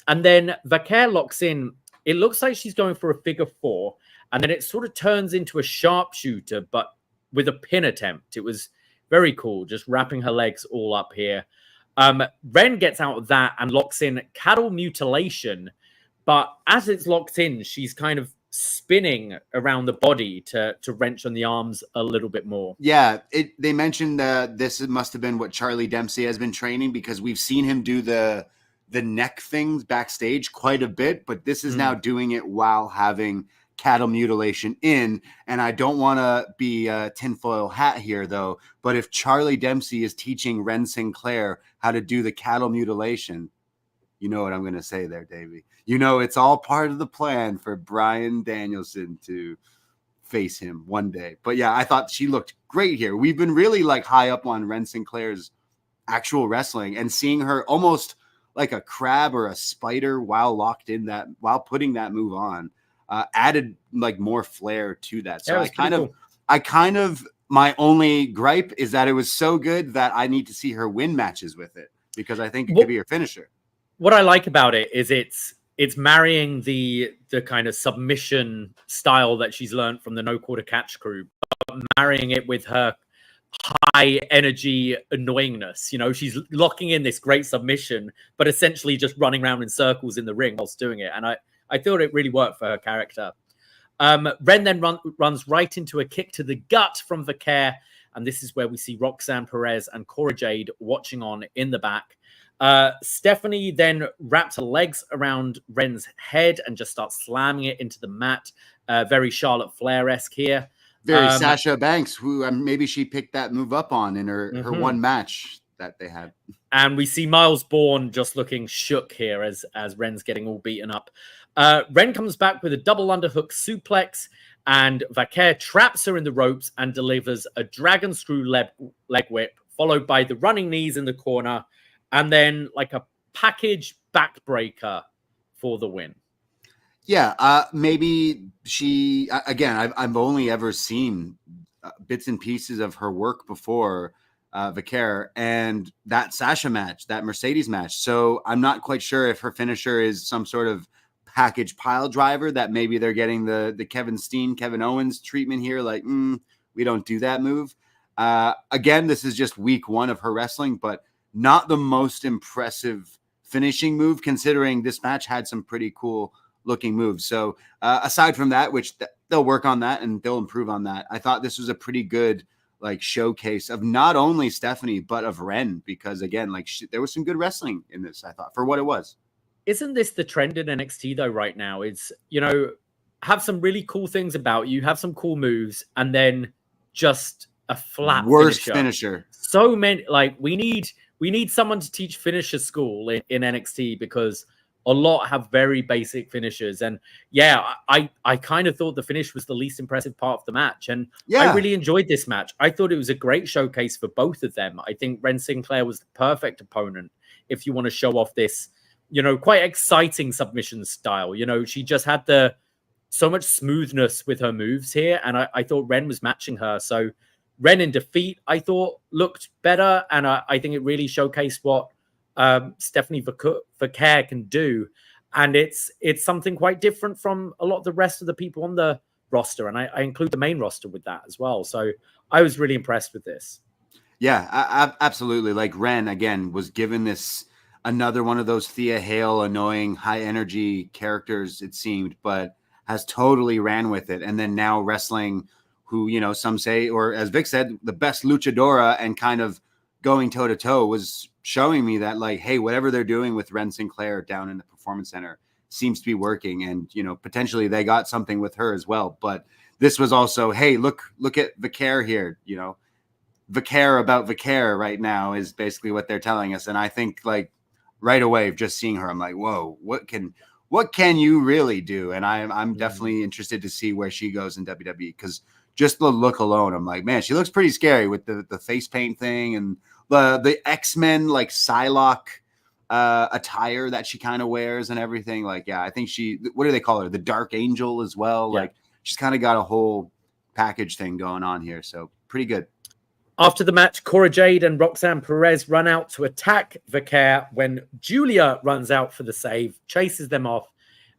And then Vaqeur locks in. It looks like she's going for a figure four, and then it sort of turns into a sharpshooter, but with a pin attempt. It was very cool, just wrapping her legs all up here. Wren gets out of that and locks in cattle mutilation, but as it's locked in, she's kind of spinning around the body to wrench on the arms a little bit more. Yeah, they mentioned this must have been what Charlie Dempsey has been training, because we've seen him do the neck things backstage quite a bit, but this is now doing it while having cattle mutilation in. And I don't want to be a tinfoil hat here, though, but if Charlie Dempsey is teaching Wren Sinclair how to do the cattle mutilation, you know what I'm going to say there, Davey. You know, it's all part of the plan for Bryan Danielson to face him one day. But yeah, I thought she looked great here. We've been really like high up on Wren Sinclair's actual wrestling, and seeing her almost like a crab or a spider while locked in that, while putting that move on, added like more flair to that. So I kind of, my only gripe is that it was so good that I need to see her win matches with it, because I think it could be her finisher. What I like about it is it's marrying the kind of submission style that she's learned from the No Quarter Catch crew, but marrying it with her high energy annoyingness. You know, she's locking in this great submission, but essentially just running around in circles in the ring whilst doing it. And I thought it really worked for her character. Wren then runs right into a kick to the gut from Vaqeur, and this is where we see Roxanne Perez and Cora Jade watching on in the back. Stephanie then wraps her legs around Wren's head and just starts slamming it into the mat. Very Charlotte Flair-esque here. Very Sasha Banks, who maybe she picked that move up on in her one match that they had. And we see Miles Bourne just looking shook here as Wren's getting all beaten up. Wren comes back with a double underhook suplex, and Vaqeur traps her in the ropes and delivers a dragon screw leg whip, followed by the running knees in the corner, and then like a package backbreaker for the win. Yeah, maybe she, again, I've only ever seen bits and pieces of her work before, Vaqeur, and that Sasha match, that Mercedes match. So I'm not quite sure if her finisher is some sort of package pile driver, that maybe they're getting the Kevin Owens treatment here. Like, we don't do that move. Again, this is just week 1 of her wrestling, but not the most impressive finishing move, considering this match had some pretty cool looking moves. So aside from that, which they'll work on that and they'll improve on that, I thought this was a pretty good like showcase of not only Stephanie, but of Wren, because again, like there was some good wrestling in this, I thought, for what it was. Isn't this the trend in NXT though right now? It's, have some really cool things about you, have some cool moves, and then just a flat worst finisher. So many, like we need someone to teach finisher school in NXT, because a lot have very basic finishes. And yeah, I kind of thought the finish was the least impressive part of the match. And I really enjoyed this match. I thought it was a great showcase for both of them. I think Wren Sinclair was the perfect opponent if you want to show off this, quite exciting submission style. She just had so much smoothness with her moves here. And I thought Wren was matching her. So Wren in defeat, I thought looked better. And I think it really showcased what Stephanie Vaqeur can do. And it's something quite different from a lot of the rest of the people on the roster. And I include the main roster with that as well. So I was really impressed with this. Yeah, absolutely. Like Wren, again, was given this another one of those Thea Hale annoying high energy characters, it seemed, but has totally ran with it. And then now wrestling who, some say, or as Vic said, the best luchadora, and kind of going toe to toe, was showing me that like, hey, whatever they're doing with Wren Sinclair down in the Performance Center seems to be working. And, potentially they got something with her as well. But this was also, hey, look at Vaqeur here, Vaqeur about Vaqeur right now is basically what they're telling us. And I think like right away, just seeing her, I'm like, whoa, what can you really do? And I'm definitely interested to see where she goes in WWE, because just the look alone, I'm like, man, she looks pretty scary with the face paint thing and the X-Men like Psylocke attire that she kind of wears and everything. Like, yeah, I think what do they call her? The Dark Angel as well. Yeah. Like she's kind of got a whole package thing going on here. So pretty good. After the match, Cora Jade and Roxanne Perez run out to attack Vaqeur when Julia runs out for the save, chases them off,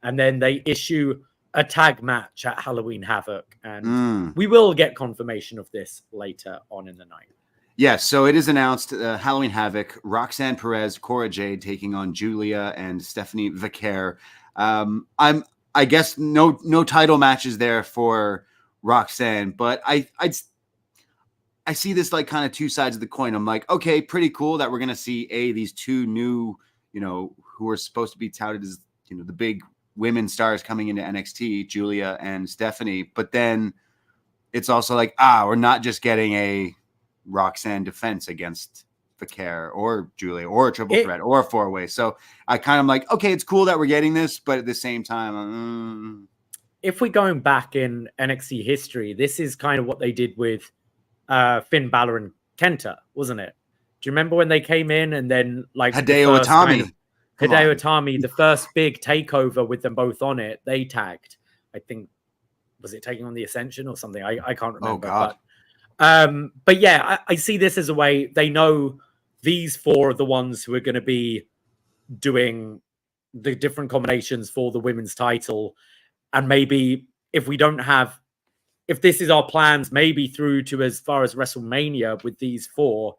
and then they issue a tag match at Halloween Havoc. And we will get confirmation of this later on in the night. Yes, so it is announced Halloween Havoc, Roxanne Perez, Cora Jade taking on Julia and Stephanie Vaqeur. I guess no title matches there for Roxanne, but I see this like kind of two sides of the coin. I'm like, okay, pretty cool that we're going to see these two new, who are supposed to be touted as, the big women stars coming into NXT, Julia and Stephanie. But then it's also like, we're not just getting a Roxanne defense against Vaqeur or Julia or a triple threat or a 4-way. So I kind of like, okay, it's cool that we're getting this, but at the same time, if we're going back in NXT history, this is kind of what they did with Finn Balor and Kenta, wasn't it? Do you remember when they came in and then like Hideo Itami, the first big takeover with them both on it, they tagged. I think, was it taking on the Ascension or something? I can't remember. Oh God. But yeah, I see this as a way they know these four are the ones who are going to be doing the different combinations for the women's title. And maybe if this is our plans, maybe through to as far as WrestleMania with these four,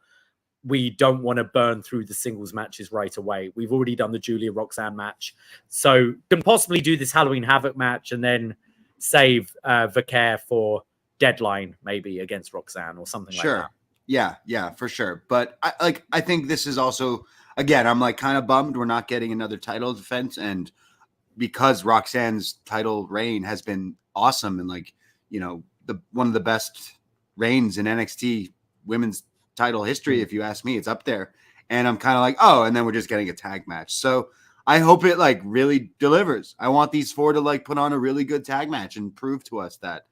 we don't want to burn through the singles matches right away. We've already done the Julia Roxanne match. So can possibly do this Halloween Havoc match and then save Vaqeur for Deadline, maybe against Roxanne or something like that. Yeah, for sure. But I think this is also, again, I'm like kind of bummed we're not getting another title defense. And because Roxanne's title reign has been awesome and like, one of the best reigns in NXT women's title history, if you ask me, it's up there. And I'm kind of like, and then we're just getting a tag match. So I hope it like really delivers. I want these four to like put on a really good tag match and prove to us that,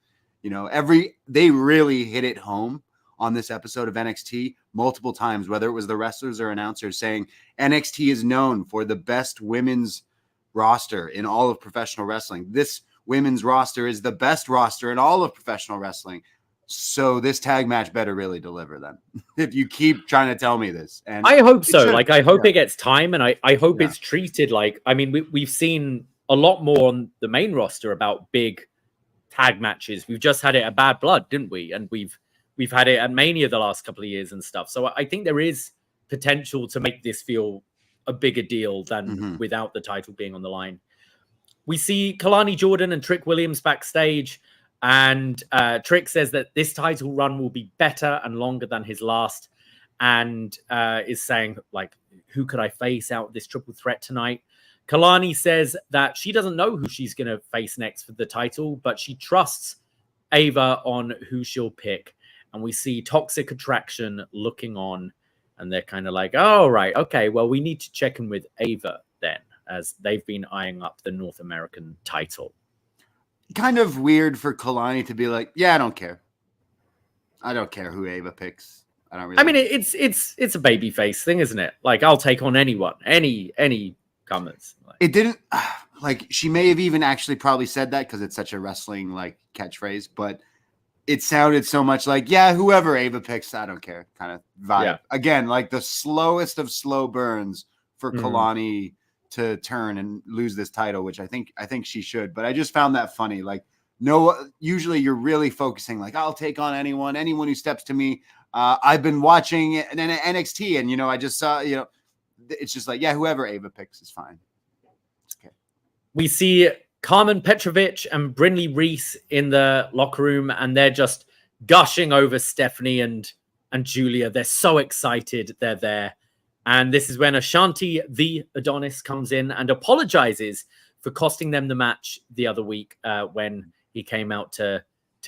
they really hit it home on this episode of NXT multiple times, whether it was the wrestlers or announcers saying NXT is known for the best women's roster in all of professional wrestling. This women's roster is the best roster in all of professional wrestling. So this tag match better really deliver then. If you keep trying to tell me this. And I hope so. Like, I hope it gets time, and I hope it's treated like, I mean, we've seen a lot more on the main roster about big tag matches. We've just had it at Bad Blood, didn't we? And we've had it at Mania the last couple of years and stuff. So I think there is potential to make this feel a bigger deal than without the title being on the line. We see Kalani Jordan and Trick Williams backstage, and Trick says that this title run will be better and longer than his last, and is saying, like, who could I face out this triple threat tonight? Kalani says that she doesn't know who she's going to face next for the title, but she trusts Ava on who she'll pick. And we see Toxic Attraction looking on, and they're kind of like, oh, right, okay, well, we need to check in with Ava then, as they've been eyeing up the North American title. Kind of weird for Kalani to be like, yeah, I don't care. I don't care who Ava picks. I don't really. I mean, it's a babyface thing, isn't it? Like, I'll take on anyone, any comments. It didn't, like, she may have even actually probably said that because it's such a wrestling like catchphrase, but it sounded so much like, yeah, whoever Ava picks, I don't care kind of vibe. Yeah. Again, like the slowest of slow burns for Kalani to turn and lose this title, which I think she should. But I just found that funny. Like, no, usually you're really focusing like, I'll take on anyone who steps to me. I've been watching NXT, and I just saw, it's just like, yeah, whoever Ava picks is fine. It's okay. We see Carmen Petrovic and Brynlee Reese in the locker room, and they're just gushing over Stephanie and Julia. They're so excited they're there. And this is when Ashanti, the Adonis, comes in and apologizes for costing them the match the other week when he came out to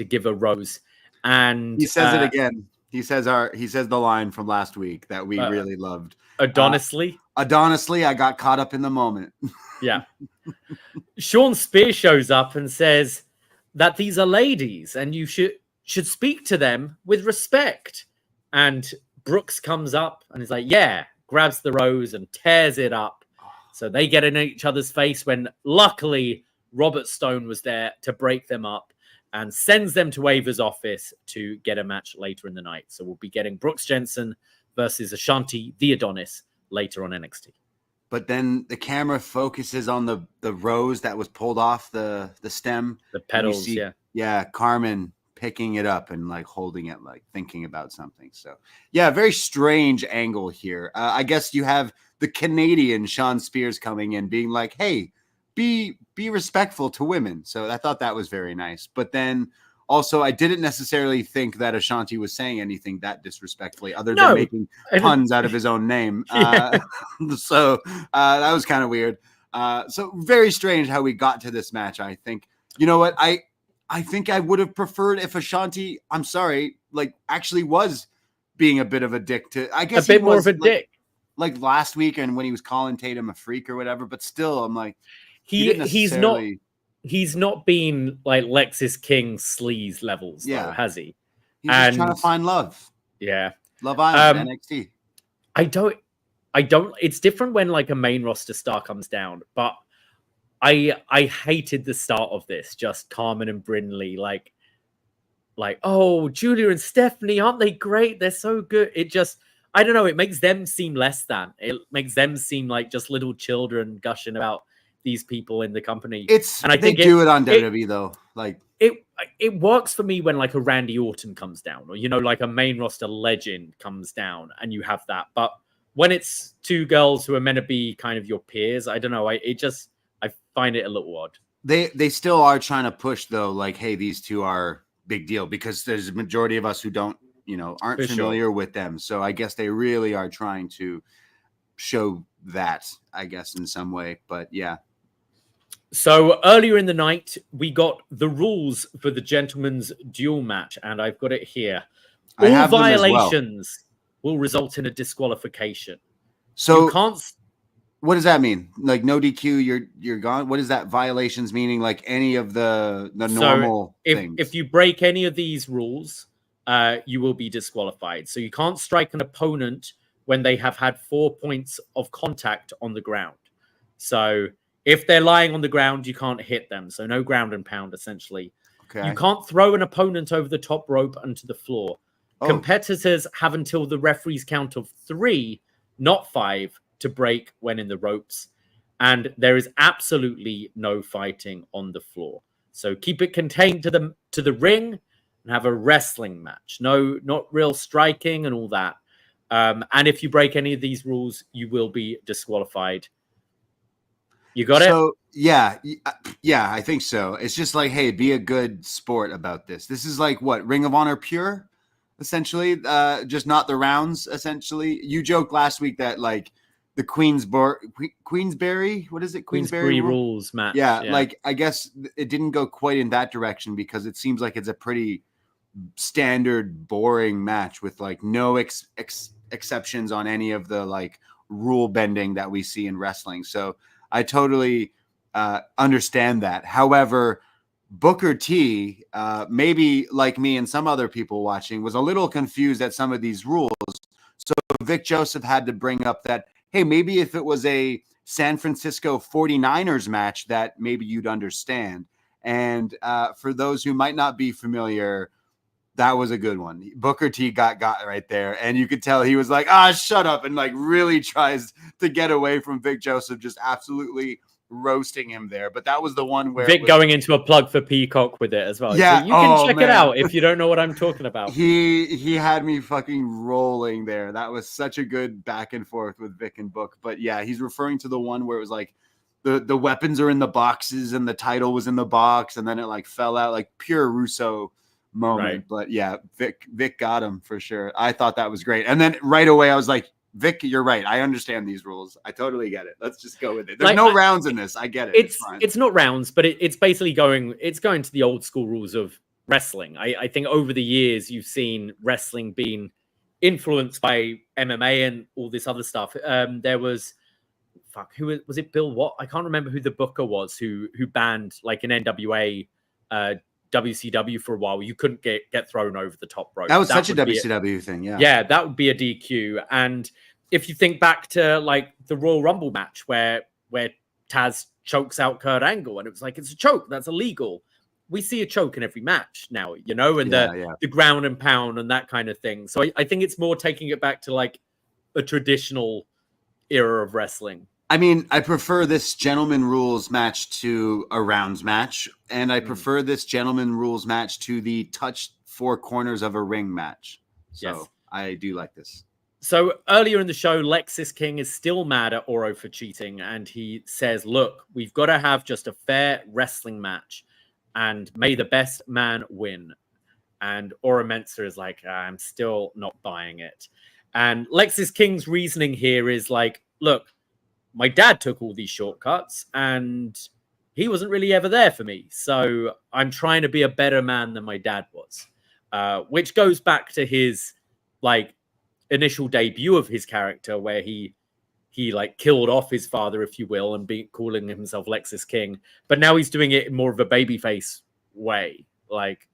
give a rose. And he says it again. He says the line from last week that we really loved. Adonisly, I got caught up in the moment. Yeah. Sean Spears shows up and says that these are ladies and you should speak to them with respect. And Brooks comes up and is like, yeah, grabs the rose and tears it up. So they get in each other's face when luckily Robert Stone was there to break them up and sends them to Ava's office to get a match later in the night. So we'll be getting Brooks Jensen versus Ashanti, the Adonis, later on NXT. But then the camera focuses on the rose that was pulled off the stem. The petals, Yeah, Carmen picking it up and like holding it, like thinking about something. So yeah, very strange angle here. I guess you have the Canadian Sean Spears coming in being like, hey, be respectful to women. So I thought that was very nice. But then also I didn't necessarily think that Ashanti was saying anything that disrespectfully other than making puns out of his own name. So that was kind of weird. So very strange how we got to this match. I think, you know what? I think I would have preferred if Ashanti, I'm sorry, like actually was being a bit of a dick to, I guess a bit more of a dick. Like last week and when he was calling Tatum a freak or whatever, but still I'm like, he's not been like Lexis King sleaze levels, though, has he? He's just trying to find love. Yeah. Love Island, NXT. I don't, it's different when like a main roster star comes down, but I hated the start of this, just Carmen and Brynlee, like, oh, Julia and Stephanie, aren't they great? They're so good. It just, I don't know, it makes them seem less than. It makes them seem like just little children gushing about these people in the company. And I think they do it on WWE though. Like it works for me when like a Randy Orton comes down, or like a main roster legend comes down, and you have that. But when it's two girls who are meant to be kind of your peers, I don't know. I find it a little odd. They still are trying to push though, like, hey, these two are big deal, because there's a majority of us who don't, aren't familiar with them. So I guess they really are trying to show that, I guess, in some way. But yeah. So earlier in the night, we got the rules for the gentleman's duel match, and I've got it here. All violations will result in a disqualification. So you can't. What does that mean? Like no DQ, you're gone. What is that? Violations meaning like any of the normal things. If you break any of these rules, you will be disqualified. So you can't strike an opponent when they have had 4 points of contact on the ground. So if they're lying on the ground, you can't hit them. So no ground and pound, essentially. Okay. You can't throw an opponent over the top rope onto the floor. Oh. Competitors have until the referee's count of 3, not 5, to break when in the ropes. And there is absolutely no fighting on the floor. So keep it contained to the ring and have a wrestling match. No, not real striking and all that. And if you break any of these rules, you will be disqualified. You got it? Yeah, I think so. It's just like, hey, be a good sport about this. This is like what, Ring of Honor pure, essentially, just not the rounds. Essentially, you joked last week that like the Queensberry, what is it? Queensberry rules match. Yeah, like I guess it didn't go quite in that direction because it seems like it's a pretty standard, boring match with like no exceptions on any of the like rule bending that we see in wrestling. So I totally understand that. However, Booker T, maybe like me and some other people watching, was a little confused at some of these rules. So Vic Joseph had to bring up that, hey, maybe if it was a San Francisco 49ers match, that maybe you'd understand. And for those who might not be familiar, that was a good one. Booker T got right there. And you could tell he was like, shut up. And like really tries to get away from Vic Joseph, just absolutely roasting him there. But that was the one where Vic going into a plug for Peacock with it as well. Yeah. So you can check it out if you don't know what I'm talking about. He had me fucking rolling there. That was such a good back and forth with Vic and Book. But yeah, he's referring to the one where it was like the weapons are in the boxes and the title was in the box and then it like fell out, like pure Russo moment. Right. But yeah, Vic got him for sure. I thought that was great. And then right away I was like, Vic, you're right. I understand these rules. I totally get it. Let's just go with it. There's like, no rounds in this. I get it. It's not rounds, but it's basically going to the old school rules of wrestling. I think over the years you've seen wrestling being influenced by MMA and all this other stuff. There was who was it? Bill Watt? I can't remember who the booker was who banned like an NWA WCW for a while. You couldn't get thrown over the top rope. That was such a WCW thing. Yeah, that would be a DQ. And if you think back to like the Royal Rumble match where Taz chokes out Kurt Angle and it was like, it's a choke, that's illegal. We see a choke in every match now, and the ground and pound and that kind of thing. So I think it's more taking it back to like a traditional era of wrestling. I mean, I prefer this gentleman rules match to a rounds match, and I prefer this gentleman rules match to the touch 4 corners of a ring match. So yes. I do like this. So earlier in the show, Lexis King is still mad at Oro for cheating, and he says, look, we've got to have just a fair wrestling match, and may the best man win. And Oro Mensah is like, I'm still not buying it. And Lexis King's reasoning here is like, look, my dad took all these shortcuts and he wasn't really ever there for me. So I'm trying to be a better man than my dad was, which goes back to his like initial debut of his character where he like killed off his father, if you will, and calling himself Lexis King. But now he's doing it in more of a babyface way. Like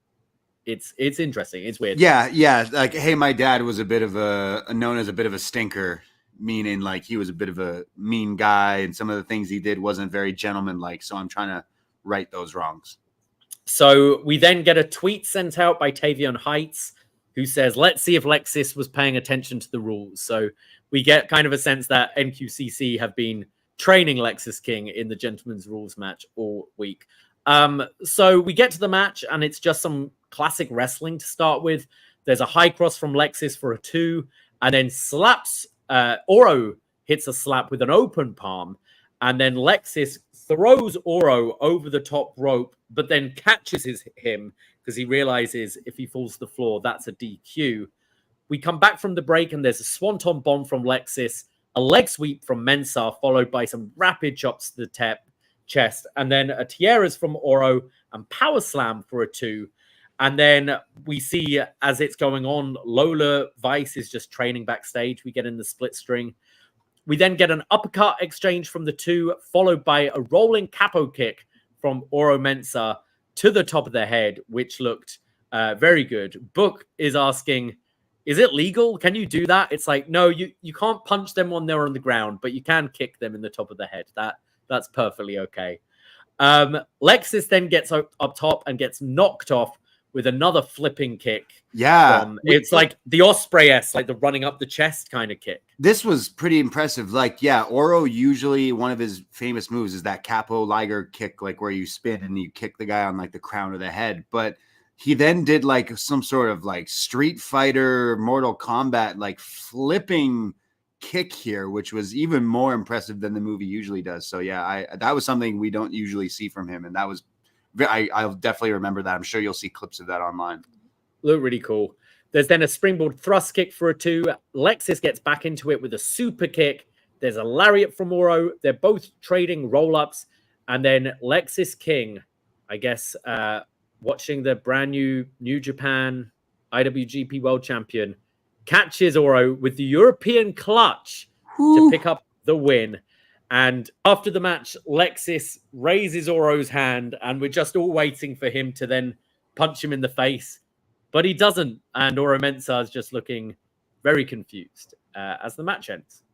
it's interesting. It's weird. Yeah. Like, hey, my dad was known as a bit of a stinker. Meaning like he was a bit of a mean guy and some of the things he did wasn't very gentlemanlike. So I'm trying to right those wrongs. So we then get a tweet sent out by Tavion Heights who says, let's see if Lexis was paying attention to the rules. So we get kind of a sense that NQCC have been training Lexis King in the gentleman's rules match all week. So we get to the match and it's just some classic wrestling to start with. There's a high cross from Lexis for a 2 and then slaps Oro hits a slap with an open palm, and then Lexis throws Oro over the top rope, but then catches him because he realizes if he falls to the floor, that's a DQ. We come back from the break, and there's a swanton bomb from Lexis, a leg sweep from Mensah, followed by some rapid chops to the chest, and then a tiaras from Oro and power slam for a 2. And then we see as it's going on, Lola Vice is just training backstage. We get in the split string. We then get an uppercut exchange from the 2, followed by a rolling capo kick from Oro Mensah to the top of the head, which looked very good. Book is asking, is it legal? Can you do that? It's like, no, you can't punch them when they're on the ground, but you can kick them in the top of the head. That's perfectly okay. Lexis then gets up top and gets knocked off with another flipping kick. Yeah. It's like the Osprey-esque, like the running up the chest kind of kick. This was pretty impressive. Like, yeah, Oro usually one of his famous moves is that capo liger kick, like where you spin and you kick the guy on like the crown of the head. But he then did like some sort of like Street Fighter, Mortal Kombat, like flipping kick here, which was even more impressive than the movie usually does. So yeah, that was something we don't usually see from him. And that was, I'll definitely remember that. I'm sure you'll see clips of that online. Look really cool. There's then a springboard thrust kick for a 2. Lexis gets back into it with a super kick. There's a lariat from Oro. They're both trading roll-ups. And then Lexis King, I guess, watching the brand new New Japan IWGP World Champion, catches Oro with the European clutch to pick up the win. And after the match, Lexis raises Oro's hand, and we're just all waiting for him to then punch him in the face. But he doesn't, and Oro Mensah is just looking very confused as the match ends.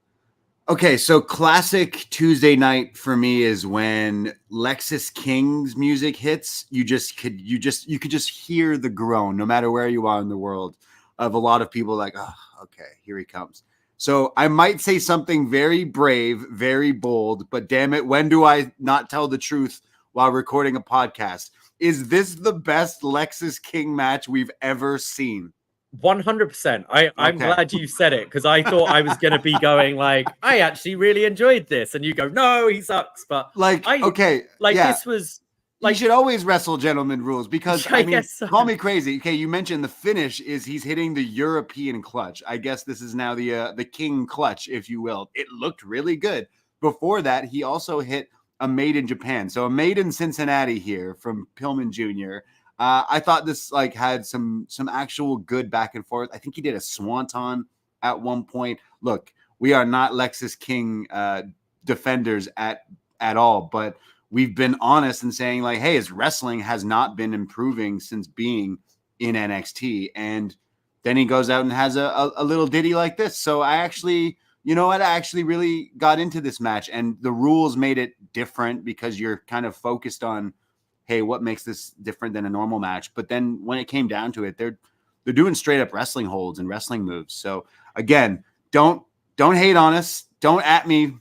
Okay, so classic Tuesday night for me is when Lexis King's music hits. You could just hear the groan, no matter where you are in the world, of a lot of people like, oh, okay, here he comes. So I might say something very brave, very bold, but damn it, when do I not tell the truth while recording a podcast? Is this the best Lexis King match we've ever seen? 100%. I'm glad you said it, because I thought I was going to be going like, I actually really enjoyed this. And you go, no, he sucks. But this was like, you should always wrestle gentleman rules, because I mean, so. Call me crazy. Okay, you mentioned the finish is he's hitting the European clutch. I guess this is now the King clutch, if you will. It looked really good. Before that, he also hit a Made in Japan. So a Made in Cincinnati here from Pillman Jr. I thought this like had some actual good back and forth. I think he did a swanton at one point. Look, we are not Lexis King defenders at all, but we've been honest in saying like, hey, his wrestling has not been improving since being in NXT. And then he goes out and has a little ditty like this. So I actually really got into this match, and the rules made it different because you're kind of focused on, hey, what makes this different than a normal match? But then when it came down to it, they're doing straight up wrestling holds and wrestling moves. So again, don't hate on us, don't at me,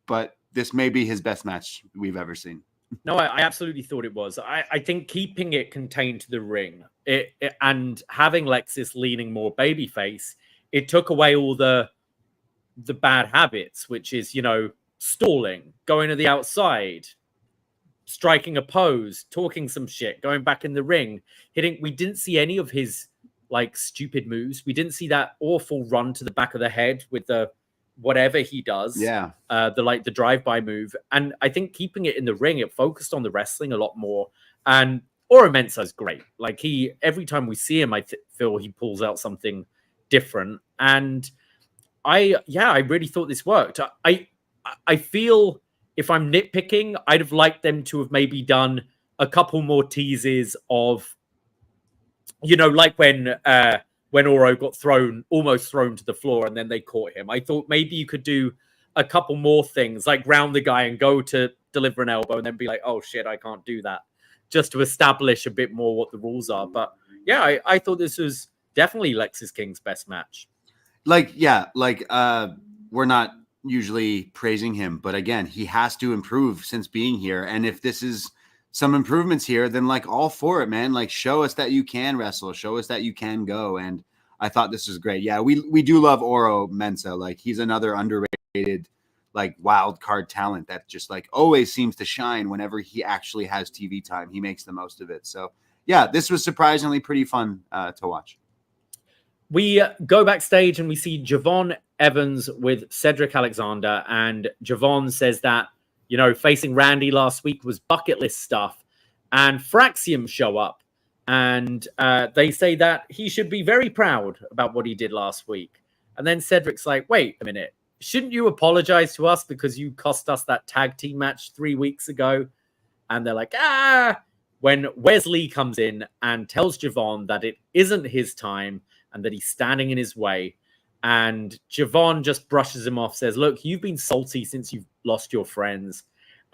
but this may be his best match we've ever seen. No, I absolutely thought it was. I think keeping it contained to the ring and having Lexis leaning more babyface, it took away all the bad habits, which is, stalling, going to the outside, striking a pose, talking some shit, going back in the ring, hitting. We didn't see any of his like stupid moves. We didn't see that awful run to the back of the head with the whatever he does. Yeah. The drive-by move. And I think keeping it in the ring, it focused on the wrestling a lot more. And Oro Mensah is great. Like every time we see him, I feel he pulls out something different. And I really thought this worked. I feel if I'm nitpicking, I'd have liked them to have maybe done a couple more teases of, like when Oro got almost thrown to the floor and then they caught him. I thought maybe you could do a couple more things, like round the guy and go to deliver an elbow and then be like, oh shit, I can't do that, just to establish a bit more what the rules are. But yeah, I thought this was definitely Lexis King's best match. We're not usually praising him, but again, he has to improve since being here. And if this is some improvements here, then like all for it, man. Like show us that you can wrestle, show us that you can go. And I thought this was great. Yeah, we do love Oro Mensah. Like he's another underrated, like wild card talent that just like always seems to shine whenever he actually has TV time. He makes the most of it. So yeah, this was surprisingly pretty fun to watch. We go backstage and we see Javon Evans with Cedric Alexander. And Javon says that, facing Randy last week was bucket list stuff. And Fraxium show up. And they say that he should be very proud about what he did last week. And then Cedric's like, wait a minute. Shouldn't you apologize to us because you cost us that tag team match 3 weeks ago? And they're like, when Wes Lee comes in and tells Javon that it isn't his time and that he's standing in his way. And Javon just brushes him off, says, look, you've been salty since you've lost your friends.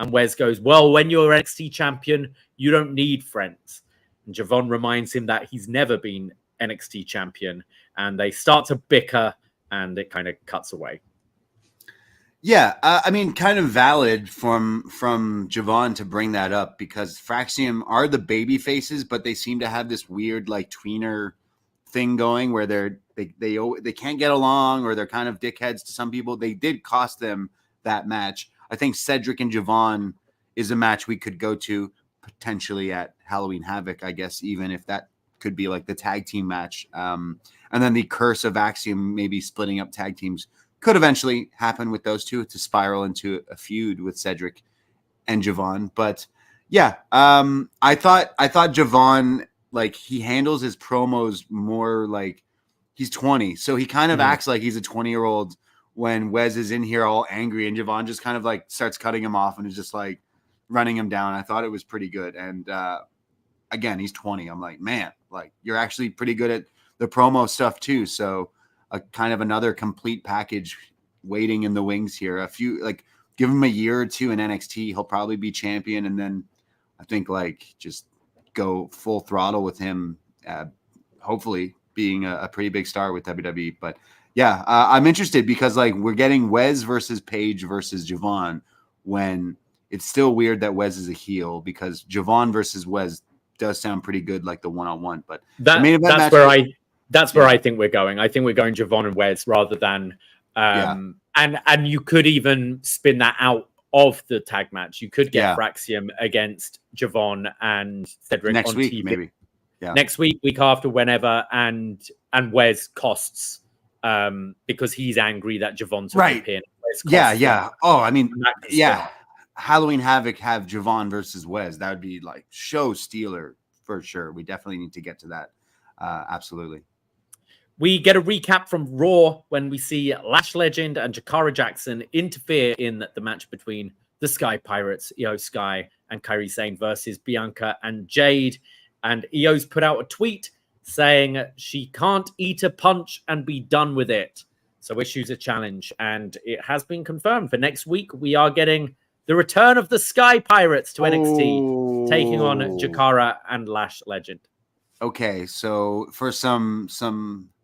And Wes goes, well, when you're NXT champion, you don't need friends. And Javon reminds him that he's never been NXT champion. And they start to bicker, and it kind of cuts away. Yeah, I mean, kind of valid from Javon to bring that up, because Fraxium are the baby faces, but they seem to have this weird like tweener thing going where they can't get along, or they're kind of dickheads to some people. They did cost them that match. I think Cedric and Javon is a match we could go to potentially at Halloween Havoc, I guess, even if that could be like the tag team match. And then the curse of Axiom maybe splitting up tag teams could eventually happen with those two to spiral into a feud with Cedric and Javon. But yeah, I thought Javon, like, he handles his promos more like he's 20. So he kind of acts like he's a 20-year-old when Wes is in here all angry, and Javon just kind of like starts cutting him off and is just like running him down. I thought it was pretty good. And again, he's 20. I'm like, man, like, you're actually pretty good at the promo stuff too. So a kind of another complete package waiting in the wings here. Give him a year or two in NXT, he'll probably be champion. And then I think like just go full throttle with him, hopefully being a pretty big star with WWE. But yeah, I'm interested because like we're getting Wes versus Paige versus Javon, when it's still weird that Wes is a heel, because Javon versus Wes does sound pretty good, like the one-on-one. But that's where I think we're going. I think we're going Javon and Wes rather than and you could even spin that out of the tag match. You could get Fraxium against Javon and Cedric next on week, TV. maybe. Yeah. Next week after, whenever, and Wes costs because he's angry that Javon took the pin. Yeah. Oh, I mean, yeah. Halloween Havoc have Javon versus Wes. That would be like show stealer for sure. We definitely need to get to that. Absolutely. We get a recap from Raw when we see Lash Legend and Jakara Jackson interfere in the match between the Sky Pirates, Io Sky and Kairi Sane versus Bianca and Jade. And Io's put out a tweet saying she can't eat a punch and be done with it. So issues a challenge. And it has been confirmed for next week. We are getting the return of the Sky Pirates to NXT, taking on Jakara and Lash Legend. Okay, so for some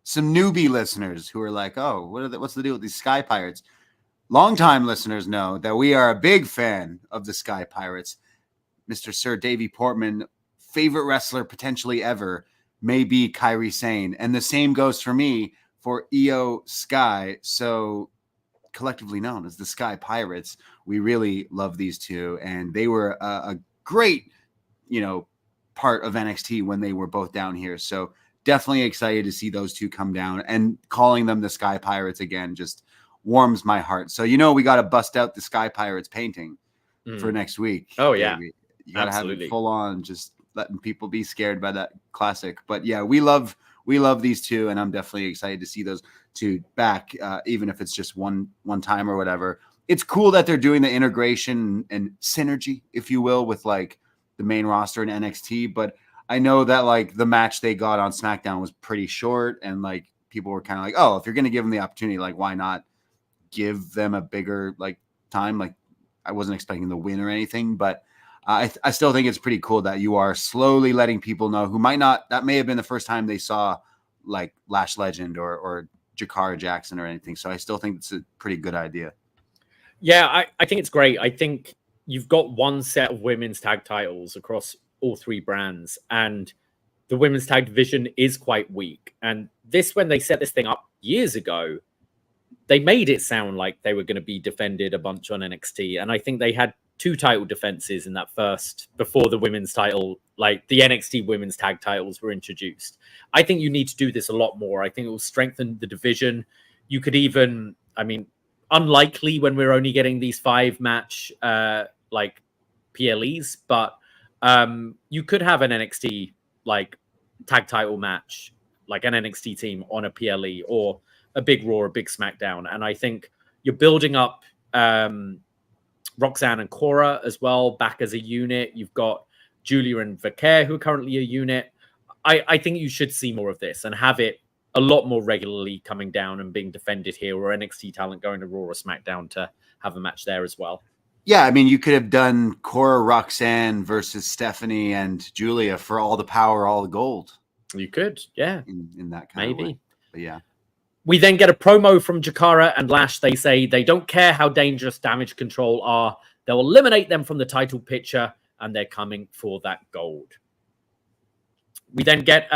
newbie listeners who are like, oh, what's the deal with these Sky Pirates? Longtime listeners know that we are a big fan of the Sky Pirates. Mr. Sir Davie Portman, favorite wrestler potentially ever, may be Kairi Sane. And the same goes for me for Io Sky. So collectively known as the Sky Pirates, we really love these two. And they were a great, part of NXT when they were both down here. So definitely excited to see those two come down, and calling them the Sky Pirates again just warms my heart. So, we got to bust out the Sky Pirates painting for next week. Oh yeah. You got to have it full on, just letting people be scared by that classic. But yeah, we love these two, and I'm definitely excited to see those two back, even if it's just one time or whatever. It's cool that they're doing the integration and synergy, if you will, with like the main roster in NXT. But I know that like the match they got on SmackDown was pretty short, and like people were kind of like, oh, if you're going to give them the opportunity, like why not give them a bigger like time? Like I wasn't expecting the win or anything, but I still think it's pretty cool that you are slowly letting people know who might not, that may have been the first time they saw like Lash Legend or Jakara Jackson or anything. So I still think it's a pretty good idea. Yeah, I think it's great. I think you've got one set of women's tag titles across all three brands, and the women's tag division is quite weak. And when they set this thing up years ago, they made it sound like they were going to be defended a bunch on NXT. And I think they had 2 title defenses in that first, before the women's title, like the NXT women's tag titles were introduced. I think you need to do this a lot more. I think it will strengthen the division. You could even, unlikely when we're only getting these 5-match like PLEs, but you could have an NXT like tag title match, like an NXT team on a PLE, or a big Raw, a big SmackDown. And I think you're building up Roxanne and Cora as well back as a unit. You've got Julia and Vaqeur, who are currently a unit. I think you should see more of this and have it a lot more regularly coming down and being defended here, or NXT talent going to Raw or SmackDown to have a match there as well. Yeah, I mean, you could have done Cora Roxanne versus Stephanie and Julia for all the power, all the gold. You could, yeah. In that kind of way. But yeah. We then get a promo from Jakara and Lash. They say they don't care how dangerous Damage Control are. They'll eliminate them from the title picture, and they're coming for that gold. We then get...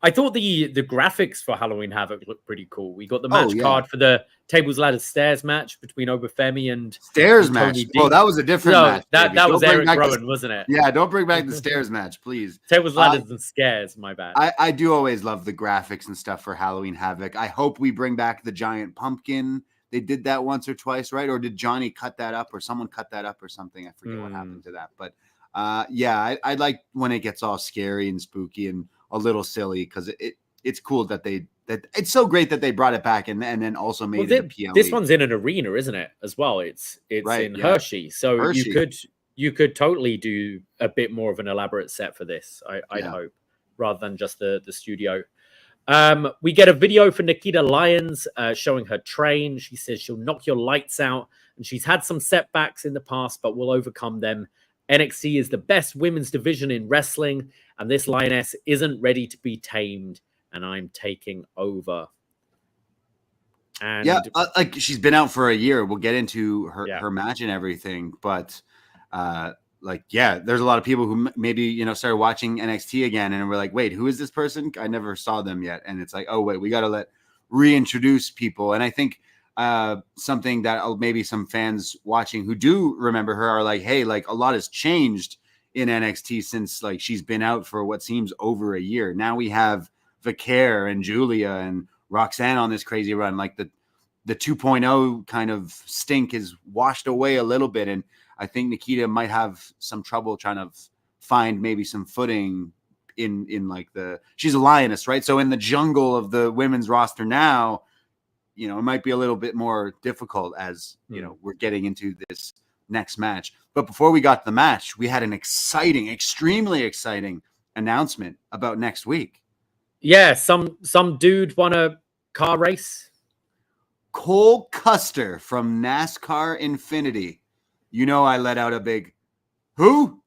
I thought the graphics for Halloween Havoc looked pretty cool. We got the match card for the Tables, Ladders, Stairs match between Obafemi and Stairs and match. Oh, that was a different match. That was Eric Rowan, wasn't it? Yeah, don't bring back the Stairs match, please. Tables, Ladders, and Scares, my bad. I do always love the graphics and stuff for Halloween Havoc. I hope we bring back the giant pumpkin. They did that once or twice, right? Or did Johnny cut that up or someone cut that up or something? I forget what happened to that. But yeah, I like when it gets all scary and spooky and a little silly because it's cool that it's so great that they brought it back and then also made it a PLE. This one's in an arena, isn't it? As well, it's right, in Hershey, so Hershey. you could totally do a bit more of an elaborate set for this. I'd hope rather than just the studio. We get a video for Nikkita Lyons showing her train. She says she'll knock your lights out, and she's had some setbacks in the past, but will overcome them. NXT is the best women's division in wrestling, and this lioness isn't ready to be tamed, and I'm taking over. And like she's been out for a year. We'll get into her match and everything, but there's a lot of people who maybe started watching NXT again and we're like, wait, who is this person? I never saw them yet, and it's like, oh wait, we got to reintroduce people. And I think something that maybe some fans watching who do remember her are like, hey, like a lot has changed in NXT since like she's been out for what seems over a year. Now we have Vaqeur and Julia and Roxanne on this crazy run. Like the 2.0 kind of stink is washed away a little bit, and I think Nikkita might have some trouble trying to find maybe some footing in like she's a lioness, right? So in the jungle of the women's roster now, it might be a little bit more difficult as we're getting into this next match. But before we got to the match, we had an extremely exciting announcement about next week. Yeah, some dude won a car race. Cole Custer from NASCAR Infinity. I let out a big, who?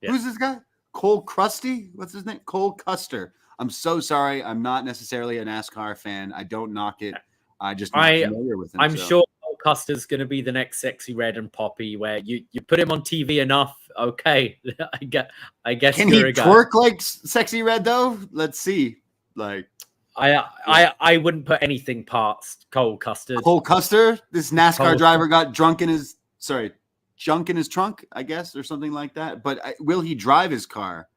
Yeah. Who's this guy? Cole Krusty? What's his name? Cole Custer. I'm so sorry. I'm not necessarily a NASCAR fan. I don't knock it. I'm familiar with him. I'm sure Cole Custer's going to be the next Sexy Red and Poppy, where you put him on TV enough. Okay, I guess. Can he twerk like Sexy Red though? Let's see. Like, I wouldn't put anything past Cole Custer. Cole Custer, this NASCAR driver got junk in his trunk, I guess, or something like that. But will he drive his car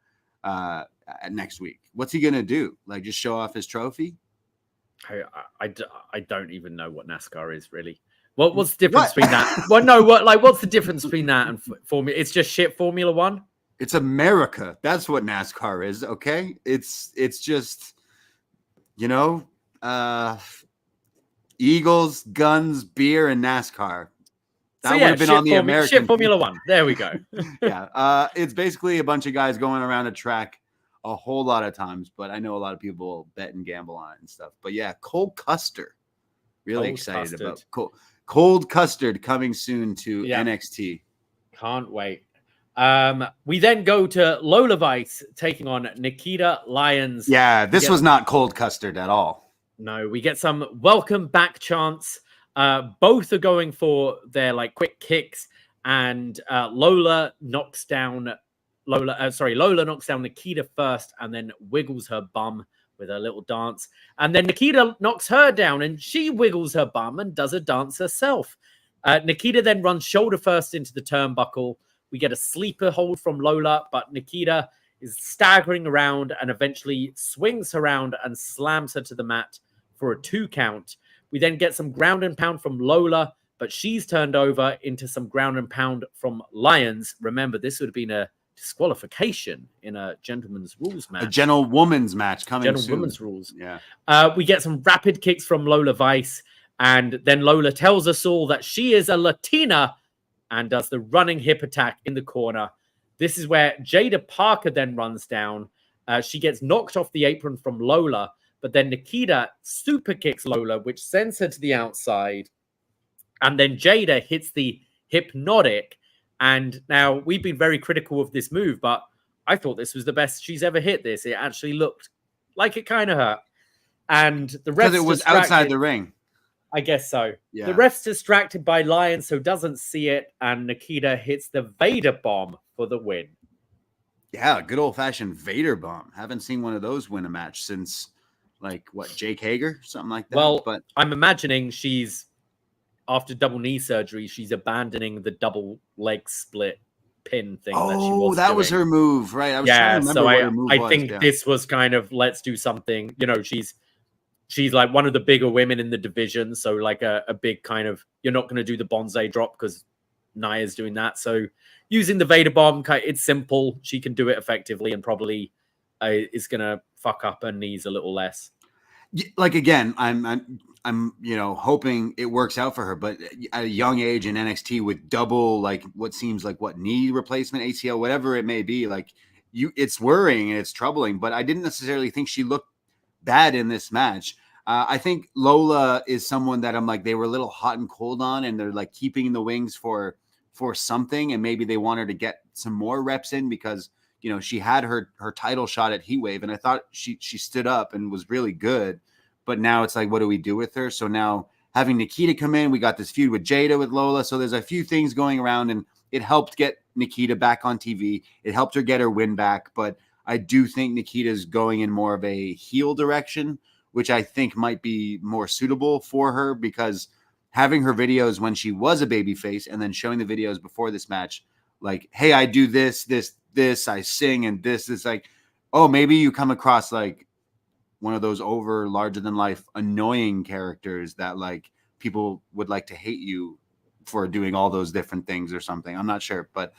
next week? What's he gonna do? Like, just show off his trophy? I don't even know what NASCAR is really. What's the difference between that? Well, no, what's the difference between that and Formula? It's just shit Formula One. It's America. That's what NASCAR is. Okay, it's just Eagles, guns, beer, and NASCAR. That would have been on the American shit Formula One. There we go. Yeah, it's basically a bunch of guys going around a track a whole lot of times, but I know a lot of people bet and gamble on it and stuff. But yeah, Cole Custer, really excited about Cold Custard coming soon to NXT. Can't wait. We then go to Lola Vice taking on Nikkita Lyons. Yeah, this was not Cold Custard at all. No, we get some welcome back chants. Both are going for their quick kicks, and Lola knocks down Nikkita first, and then wiggles her bum with a little dance. And then Nikkita knocks her down, and she wiggles her bum and does a dance herself. Nikkita then runs shoulder first into the turnbuckle. We get a sleeper hold from Lola, but Nikkita is staggering around and eventually swings her around and slams her to the mat for a 2 count. We then get some ground and pound from Lola, but she's turned over into some ground and pound from Lyons. Remember, this would have been a disqualification in a gentleman's rules match. A gentlewoman's match coming soon. Gentlewoman's rules. Yeah. We get some rapid kicks from Lola Vice, and then Lola tells us all that she is a Latina and does the running hip attack in the corner. This is where Jada Parker then runs down. She gets knocked off the apron from Lola, but then Nikkita super kicks Lola, which sends her to the outside. And then Jada hits the hypnotic, And now we've been very critical of this move, but I thought this was the best she's ever hit this. It actually looked like it kind of hurt. And the refs, because it was outside the ring. I guess so. Yeah. The ref's distracted by Lyons, so doesn't see it. And Nikkita hits the Vader bomb for the win. Yeah, good old-fashioned Vader bomb. Haven't seen one of those win a match since, like, what, Jake Hager? Something like that. Well, but I'm imagining she's, after double knee surgery, she's abandoning the double leg split pin thing that she was that doing. was her move, right? I was trying to remember what her move was. I think this was kind of, let's do something. You know, she's like one of the bigger women in the division. So like a big kind of, you're not going to do the bonsai drop because Nia's doing that. So using the Vader bomb, it's simple. She can do it effectively and probably is going to fuck up her knees a little less. Like, again, I'm hoping it works out for her, but at a young age in NXT with double, like what seems like knee replacement, ACL, whatever it may be, like it's worrying and it's troubling, but I didn't necessarily think she looked bad in this match. I think Lola is someone that I'm like, they were a little hot and cold on, and they're like keeping in the wings for something. And maybe they want her to get some more reps in because, you know, she had her title shot at Heatwave, and I thought she stood up and was really good. But now it's like, what do we do with her? So now having Nikkita come in, we got this feud with Jada with Lola. So there's a few things going around, and it helped get Nikkita back on TV. It helped her get her win back. But I do think Nikita's going in more of a heel direction, which I think might be more suitable for her, because having her videos when she was a babyface and then showing the videos before this match, like, hey, I do this, I sing, and this is like, oh, maybe you come across like one of those over larger than life annoying characters that like people would like to hate you for doing all those different things or something. I'm not sure, but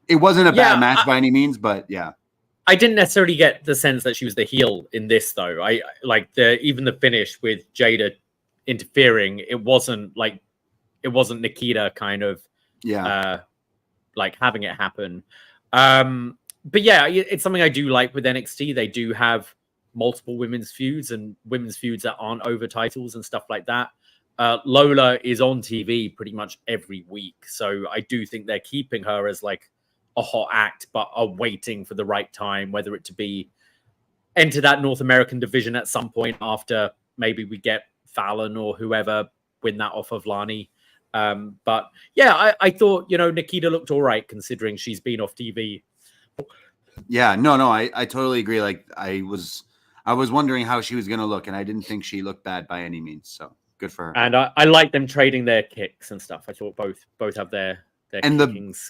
it wasn't a bad match by any means, but yeah. I didn't necessarily get the sense that she was the heel in this though. I like even the finish with Jada interfering. It wasn't Nikkita kind of like having it happen. But yeah, it's something I do like with NXT. They do have multiple women's feuds and women's feuds that aren't over titles and stuff like that. Lola is on TV pretty much every week. So I do think they're keeping her as like a hot act, but are waiting for the right time, whether it to be enter that North American division at some point after maybe we get Fallon or whoever win that off of Lani. But yeah, I thought, you know, Nikkita looked all right considering she's been off TV. Yeah, no, I totally agree. Like I was wondering how she was going to look, and I didn't think she looked bad by any means. So good for her. And I like them trading their kicks and stuff. I thought both have their and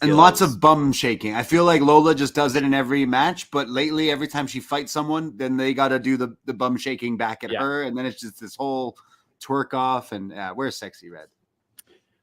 lots of bum shaking. I feel like Lola just does it in every match, but lately every time she fights someone, then they got to do the bum shaking back at her, and then it's just this whole twerk off. And where's Sexy Red?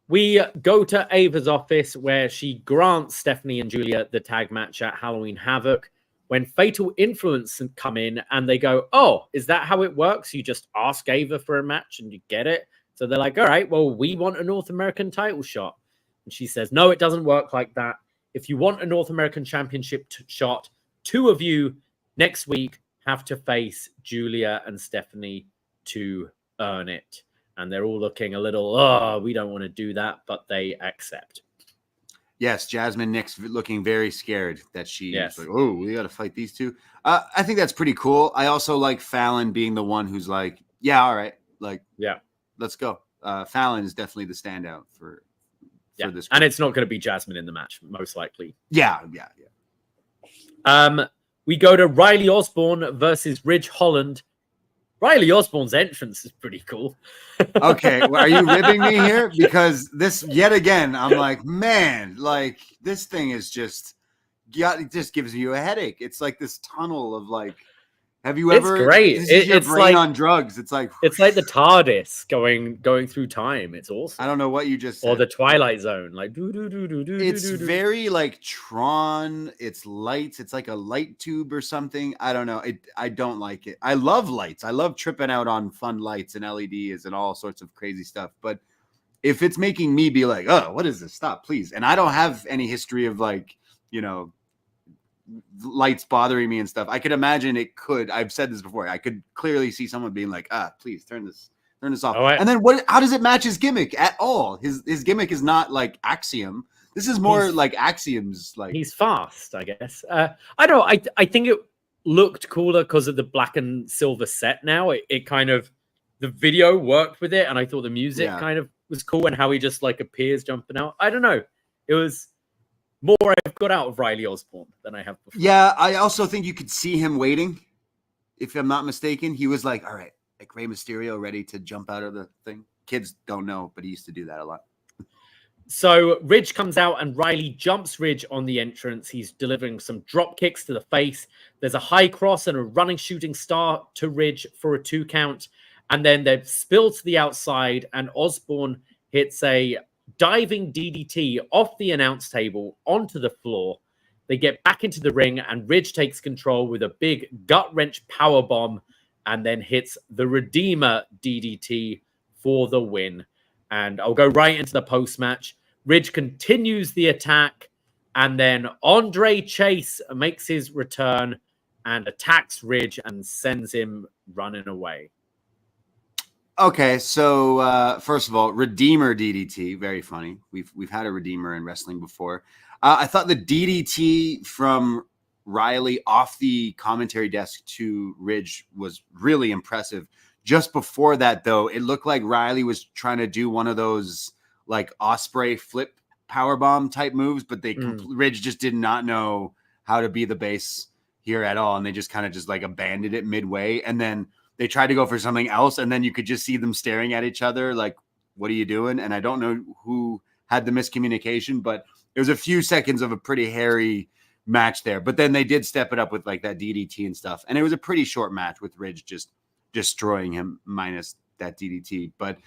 We go to Ava's office where she grants Stephanie and Julia the tag match at Halloween Havoc. When Fatal Influence come in and they go, oh, is that how it works? You just ask Ava for a match and you get it. So they're like, all right, well, we want a North American title shot. And she says, no, it doesn't work like that. If you want a North American Championship shot, two of you next week have to face Julia and Stephanie to earn it. And they're all looking a little, oh, we don't want to do that, but they accept. Yes, Jasmine Nick's looking very scared that she's like, oh, we got to fight these two. I think that's pretty cool. I also like Fallon being the one who's like, yeah, all right. Like, yeah, let's go. Fallon is definitely the standout for this group. And it's not going to be Jasmine in the match, most likely. Yeah. We go to Riley Osborne versus Ridge Holland. Riley Osborne's entrance is pretty cool. Okay, well, are you ribbing me here? Because this, yet again, I'm like, man, like this thing is just, it just gives you a headache. It's like this tunnel of like, have you ever? It's great. It's brain like on drugs. It's like the TARDIS going through time. It's awesome. I don't know what you just said. Or the Twilight Zone. Like it's very like Tron. It's lights. It's like a light tube or something. I don't know. I don't like it. I love lights. I love tripping out on fun lights and LEDs and all sorts of crazy stuff. But if it's making me be like, oh, what is this? Stop, please. And I don't have any history of like, you know, lights bothering me and stuff. I could imagine it could. I've said this before. I could clearly see someone being like, please turn this off. Oh, and then how does it match his gimmick at all? His gimmick is not like Axiom. This is more like Axioms. Like he's fast, I guess. I don't know. I think it looked cooler because of the black and silver set. Now it kind of the video worked with it, and I thought the music kind of was cool, and how he just like appears jumping out. I don't know. It was more I've got out of Riley Osborne than I have before. Yeah, I also think you could see him waiting. If I'm not mistaken, he was like, all right, like Rey Mysterio ready to jump out of the thing. Kids don't know, but he used to do that a lot. So Ridge comes out and Riley jumps Ridge on the entrance. He's delivering some drop kicks to the face. There's a high cross and a running shooting star to Ridge for a 2 count. And then they've spilled to the outside and Osborne hits a diving DDT off the announce table onto the floor. They get back into the ring and Ridge takes control with a big gut wrench power bomb and then hits the Redeemer DDT for the win. And I'll go right into the post match. Ridge continues the attack and then Andre Chase makes his return and attacks Ridge and sends him running away. Okay, so first of all, Redeemer DDT, very funny. We've had a Redeemer in wrestling before. I thought the DDT from Riley off the commentary desk to Ridge was really impressive. Just before that, though, it looked like Riley was trying to do one of those like Osprey flip powerbomb type moves, but Ridge just did not know how to be the base here at all, and they just kind of just like abandoned it midway, and then they tried to go for something else, and then you could just see them staring at each other like, what are you doing? And I don't know who had the miscommunication, but it was a few seconds of a pretty hairy match there. But then they did step it up with like that DDT and stuff. And it was a pretty short match with Ridge just destroying him minus that DDT. But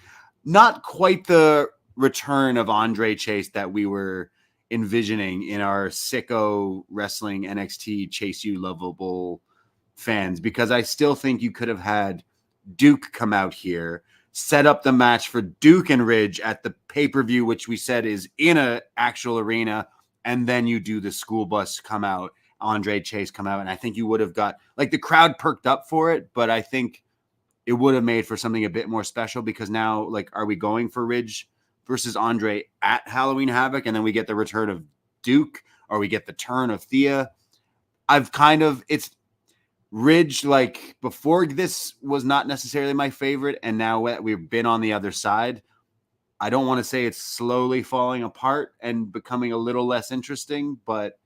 not quite the return of Andre Chase that we were envisioning in our sicko wrestling NXT Chase You Lovable fans, because I still think you could have had Duke come out here, set up the match for Duke and Ridge at the pay-per-view, which we said is in an actual arena, and then you do the school bus come out, Andre Chase come out, and I think you would have got, like, the crowd perked up for it, but I think it would have made for something a bit more special, because now, like, are we going for Ridge versus Andre at Halloween Havoc, and then we get the return of Duke, or we get the turn of Thea? It's Ridge, like, before this was not necessarily my favorite, and now we've been on the other side. I don't want to say it's slowly falling apart and becoming a little less interesting, but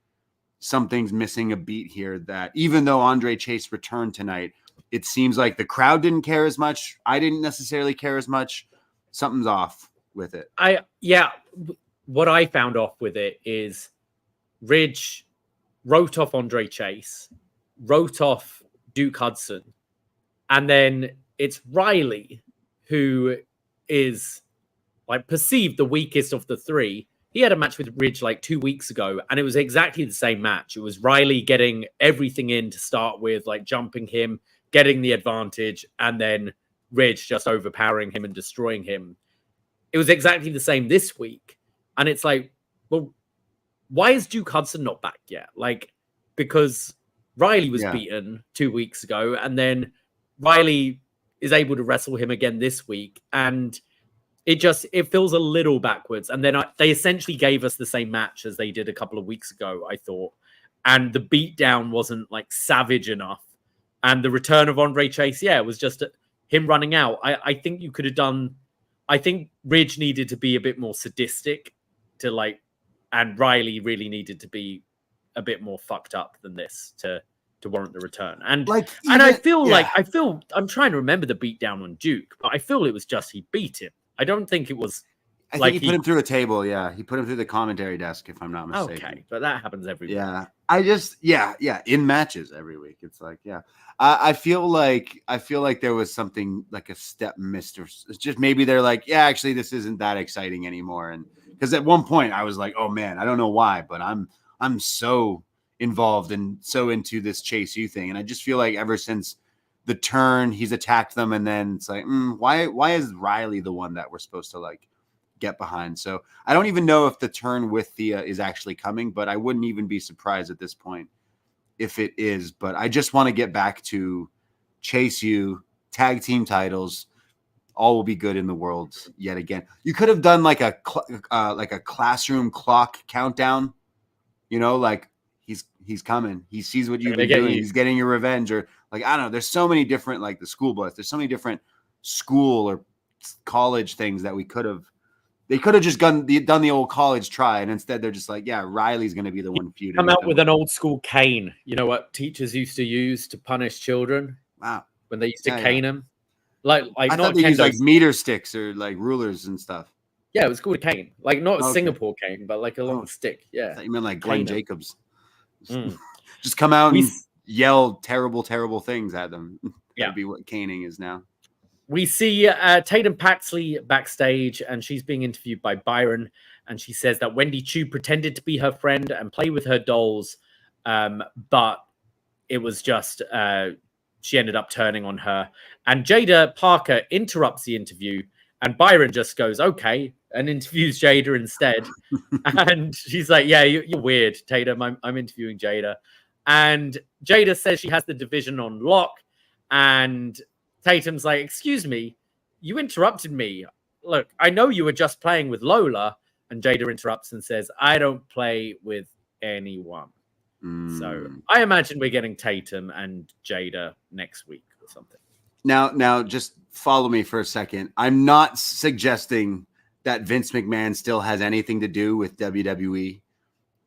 something's missing a beat here that even though Andre Chase returned tonight, it seems like the crowd didn't care as much. I didn't necessarily care as much. Something's off with it. What I found off with it is Ridge wrote off Andre Chase, wrote off Duke Hudson, and then it's Riley who is like perceived the weakest of the three. He had a match with Ridge like 2 weeks ago, and it was exactly the same match. It was Riley getting everything in to start with, like jumping him, getting the advantage, and then Ridge just overpowering him and destroying him. It was exactly the same this week. And it's like, well, why is Duke Hudson not back yet? Like, because Riley was beaten 2 weeks ago, and then Riley is able to wrestle him again this week, and it feels a little backwards. And then they essentially gave us the same match as they did a couple of weeks ago, I thought, and the beatdown wasn't like savage enough. And the return of Andre Chase, it was just him running out. I think you could have done. I think Ridge needed to be a bit more sadistic to like, and Riley really needed to be a bit more fucked up than this to warrant the return. And like, and I feel I'm trying to remember the beatdown on Duke, but I feel it was just he beat him. I don't think it was. I think he put him through a table. Yeah, he put him through the commentary desk, if I'm not mistaken. Okay, but that happens every week. Yeah, in matches every week. It's like, I feel like there was something like a step missed, or it's just maybe they're like, actually, this isn't that exciting anymore. And because at one point I was like, oh man, I don't know why, but I'm so involved and so into this Chase U thing, and I just feel like ever since the turn, he's attacked them, and then it's like, why is Riley the one that we're supposed to like get behind? So I don't even know if the turn with Thea is actually coming, but I wouldn't even be surprised at this point if it is. But I just want to get back to Chase U, tag team titles, all will be good in the world yet again. You could have done like a classroom clock countdown, like he's coming. He sees what you've been doing. He's getting your revenge, or like, I don't know. There's so many different, like the school bus. There's so many different school or college things that they could have just done the old college try, and instead they're just like, yeah, Riley's going to be the one feuding. Come out with an old school cane. You know what teachers used to use to punish children? Wow. When they used to cane them. Like I thought they used like meter sticks or like rulers and stuff. Yeah, it was called a cane. Like not a Singapore cane, but like a long stick. Yeah. I thought you meant like Glenn Jacobs. Just come out and yell terrible, terrible things at them. That'd be what caning is now. We see Tatum Paxley backstage, and she's being interviewed by Byron, and she says that Wendy Chu pretended to be her friend and play with her dolls, but it was just she ended up turning on her. And Jada Parker interrupts the interview, and Byron just goes, okay, and interviews Jada instead. And she's like, yeah, you're weird, Tatum. I'm interviewing Jada. And Jada says she has the division on lock, and Tatum's like, excuse me, you interrupted me. Look, I know you were just playing with Lola. And Jada interrupts and says, I don't play with anyone. So I imagine we're getting Tatum and Jada next week or something. Now, just follow me for a second. I'm not suggesting that Vince McMahon still has anything to do with WWE,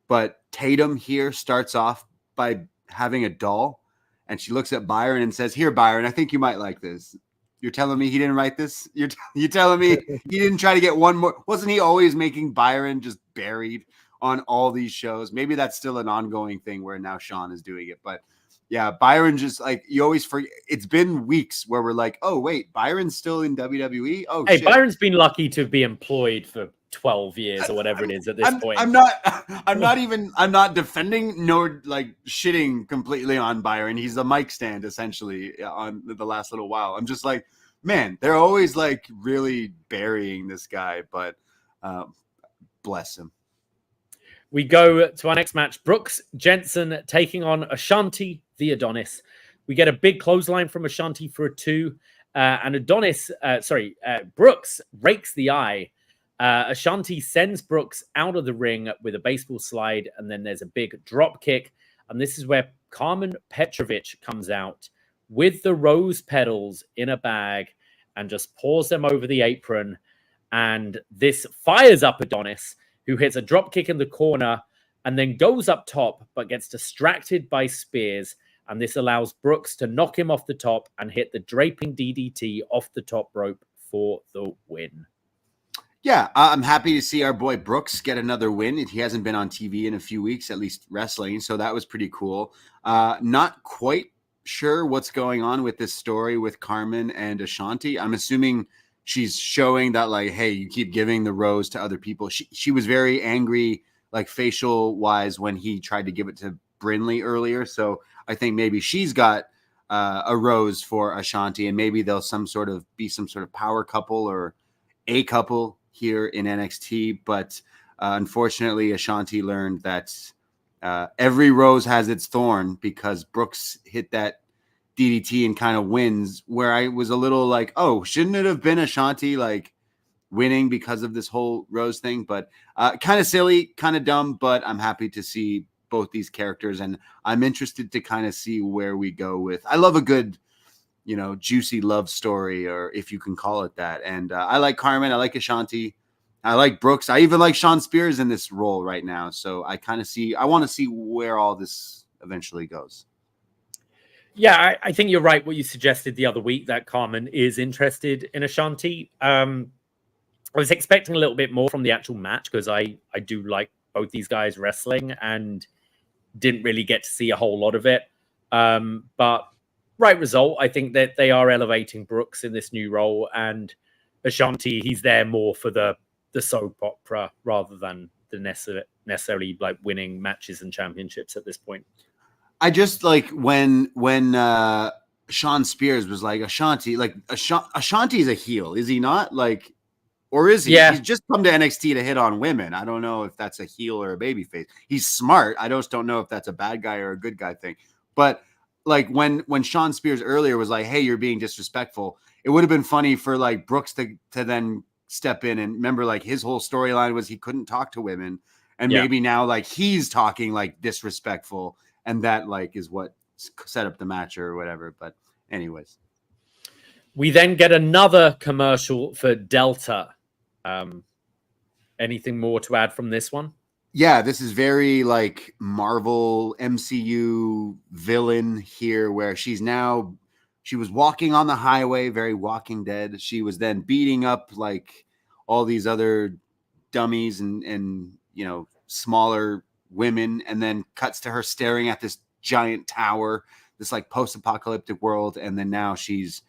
but Tatum here starts off by having a doll, and she looks at Byron and says, here, Byron, I think you might like this. You're telling me he didn't write this? You're telling me he didn't try to get one more? Wasn't he always making Byron just buried on all these shows? Maybe that's still an ongoing thing where now Sean is doing it. But yeah, Byron just like, you always forget. It's been weeks where we're like, oh, wait, Byron's still in WWE? Oh, hey, shit. Byron's been lucky to be employed for 12 years or whatever it is at this point. I'm not defending nor like shitting completely on Byron. He's a mic stand essentially on the last little while. I'm just like, man, they're always like really burying this guy, but bless him. We go to our next match. Brooks Jensen taking on Ashanti the Adonis. We get a big clothesline from Ashanti for a 2. And Brooks rakes the eye. Ashanti sends Brooks out of the ring with a baseball slide, and then there's a big drop kick. And this is where Carmen Petrovich comes out with the rose petals in a bag and just pours them over the apron. And this fires up Adonis, who hits a drop kick in the corner and then goes up top, but gets distracted by spears. And this allows Brooks to knock him off the top and hit the draping DDT off the top rope for the win. Yeah, I'm happy to see our boy Brooks get another win. He hasn't been on TV in a few weeks, at least wrestling, so that was pretty cool. Not quite sure what's going on with this story with Carmen and Ashanti. I'm assuming she's showing that, like, hey, you keep giving the rose to other people. She was very angry, like facial-wise, when he tried to give it to Brinley earlier, so I think maybe she's got a rose for Ashanti, and maybe they'll be some sort of power couple or a couple here in NXT, but unfortunately Ashanti learned that every rose has its thorn, because Brooks hit that DDT and kind of wins, where I was a little like, oh, shouldn't it have been Ashanti like winning because of this whole rose thing? But kind of silly, kind of dumb, but I'm happy to see both these characters, and I'm interested to kind of see where we go with. I love a good, juicy love story, or if you can call it that. And I like Carmen. I like Ashanti. I like Brooks. I even like Sean Spears in this role right now. So I want to see where all this eventually goes. Yeah, I think you're right. What you suggested the other week, that Carmen is interested in Ashanti. I was expecting a little bit more from the actual match, because I do like both these guys wrestling, and didn't really get to see a whole lot of it. But right result. I think that they are elevating Brooks in this new role, and Ashanti, he's there more for the soap opera rather than the necessarily like winning matches and championships at this point. I just like when Sean Spears was like, Ashanti, Ashanti's a heel, is he not? Like, or is he? Yeah. He's just come to NXT to hit on women. I don't know if that's a heel or a babyface. He's smart. I just don't know if that's a bad guy or a good guy thing. But like when Sean Spears earlier was like, hey, you're being disrespectful, it would have been funny for like Brooks to then step in, and remember like his whole storyline was he couldn't talk to women, and maybe now like he's talking like disrespectful, and that like is what set up the match or whatever. But anyways, we then get another commercial for Delta. Anything more to add from this one? Yeah, this is very like Marvel MCU villain here, where she was walking on the highway, very Walking Dead. She was then beating up like all these other dummies and you know, smaller women, and then cuts to her staring at this giant tower, this like post-apocalyptic world, and then now she's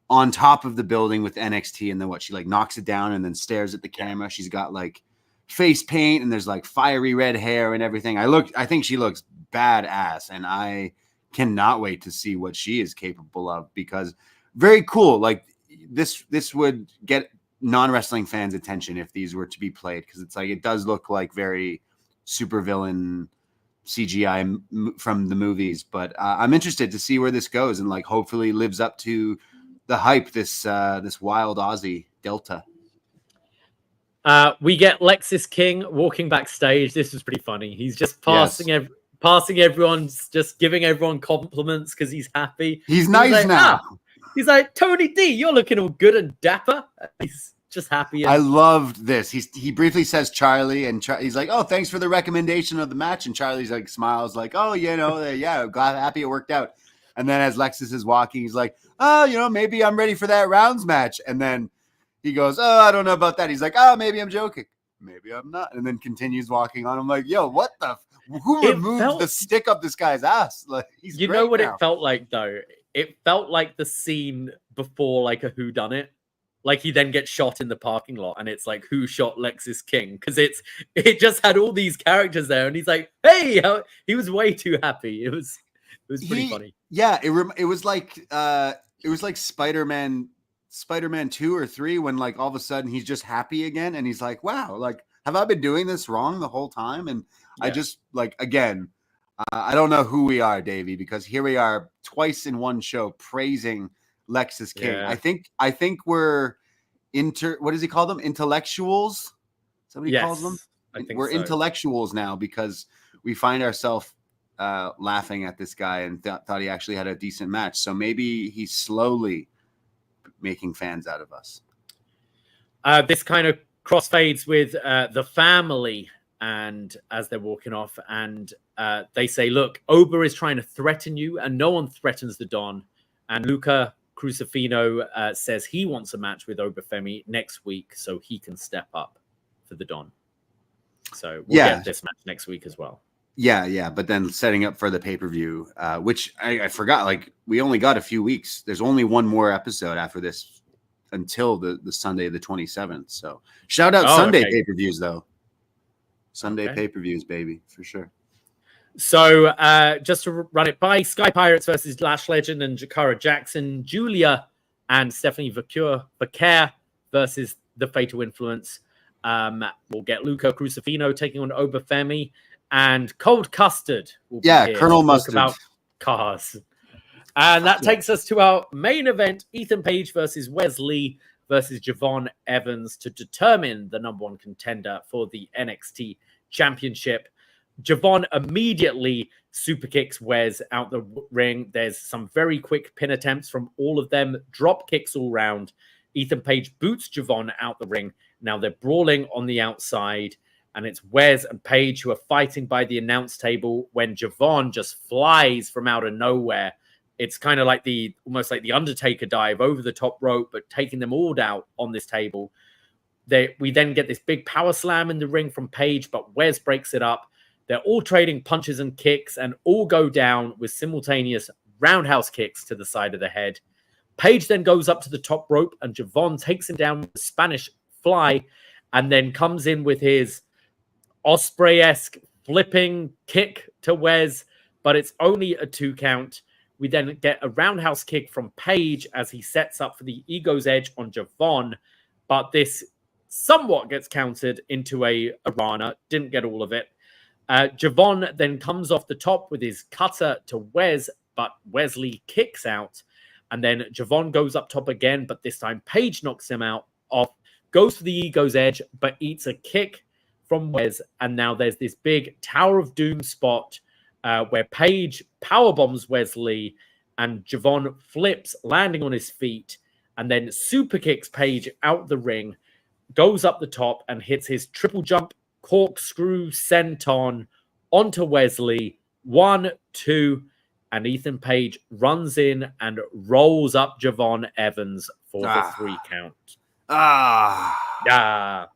on top of the building with NXT, and then she like knocks it down and then stares at the camera. She's got like face paint, and there's like fiery red hair and everything. I think she looks badass, and I cannot wait to see what she is capable of, because very cool. Like this would get non-wrestling fans attention if these were to be played, because it's like it does look like very supervillain CGI from the movies. But I'm interested to see where this goes, and like hopefully lives up to the hype. This wild Aussie Delta. We get Lexis King walking backstage. This was pretty funny. He's just passing everyone, just giving everyone compliments because he's happy. He's nice like, now. He's like, Tony D, you're looking all good and dapper. He's just happy. I loved this. He briefly says Charlie, and he's like, oh, thanks for the recommendation of the match. And Charlie's like smiles like, oh, you know, yeah, happy it worked out. And then as Lexis is walking, he's like, oh, you know, maybe I'm ready for that rounds match. And then he goes, oh, I don't know about that. He's like, oh, maybe I'm joking. Maybe I'm not. And then continues walking on. I'm like, yo, what the? Who removed the stick up this guy's ass? Like, he's you know what now. It felt like, though? It felt like the scene before, like, a whodunit. Like, he then gets shot in the parking lot, and it's like, who shot Lexis King? Because it just had all these characters there, and he's like, hey, he was way too happy. It was pretty funny. Yeah, it was like Spider-Man 2 or 3, when like all of a sudden he's just happy again, and he's like, wow, like, have I been doing this wrong the whole time? And I just like, again, I don't know who we are, Davey, because here we are twice in one show praising Lexis King. Yeah. I think we're what does he call them? Intellectuals? Somebody calls them? I think we're intellectuals now, because we find ourselves laughing at this guy and thought he actually had a decent match. So maybe he's slowly making fans out of us. This kind of crossfades with the family, and as they're walking off, and they say, look, Oba is trying to threaten you, and no one threatens the Don. And Luca Crucifino says he wants a match with Obafemi next week so he can step up for the Don. So we'll get this match next week as well. Yeah. But then setting up for the pay-per-view, which I forgot, like, we only got a few weeks. There's only one more episode after this until the Sunday, the 27th. So shout out Sunday pay-per-views, though. Sunday pay-per-views, baby, for sure. So just to run it by, Sky Pirates versus Lash Legend and Jakara Jackson, Julia and Stephanie Vaqeur versus the Fatal Influence. We'll get Luca Crucifino taking on Obafemi, and Cold Custard will be here Colonel Mustard about cars. And that takes us to our main event, Ethan Page versus Wes Lee versus Javon Evans, to determine the number one contender for the NXT Championship. Javon immediately super kicks Wes out the ring. There's some very quick pin attempts from all of them, drop kicks all round. Ethan Page boots Javon out the ring. Now they're brawling on the outside, and it's Wes and Page who are fighting by the announce table when Javon just flies from out of nowhere. It's kind of like almost like the Undertaker dive over the top rope, but taking them all out on this table. We then get this big power slam in the ring from Page, but Wes breaks it up. They're all trading punches and kicks, and all go down with simultaneous roundhouse kicks to the side of the head. Page then goes up to the top rope, and Javon takes him down with the Spanish fly, and then comes in with his Osprey-esque flipping kick to Wes, but it's only a 2 count. We then get a roundhouse kick from Page as he sets up for the Ego's Edge on Javon, but this somewhat gets countered into a Rana. Didn't get all of it. Javon then comes off the top with his cutter to Wes, but Wesley kicks out. And then Javon goes up top again, but this time Page knocks him off, goes for the Ego's Edge, but eats a kick from Wes. And now there's this big Tower of Doom spot where Page powerbombs Wes Lee and Javon flips, landing on his feet, and then super kicks Page out the ring, goes up the top and hits his triple jump corkscrew senton onto Wes Lee. 1, 2, and Ethan Page runs in and rolls up Javon Evans for the 3 count. I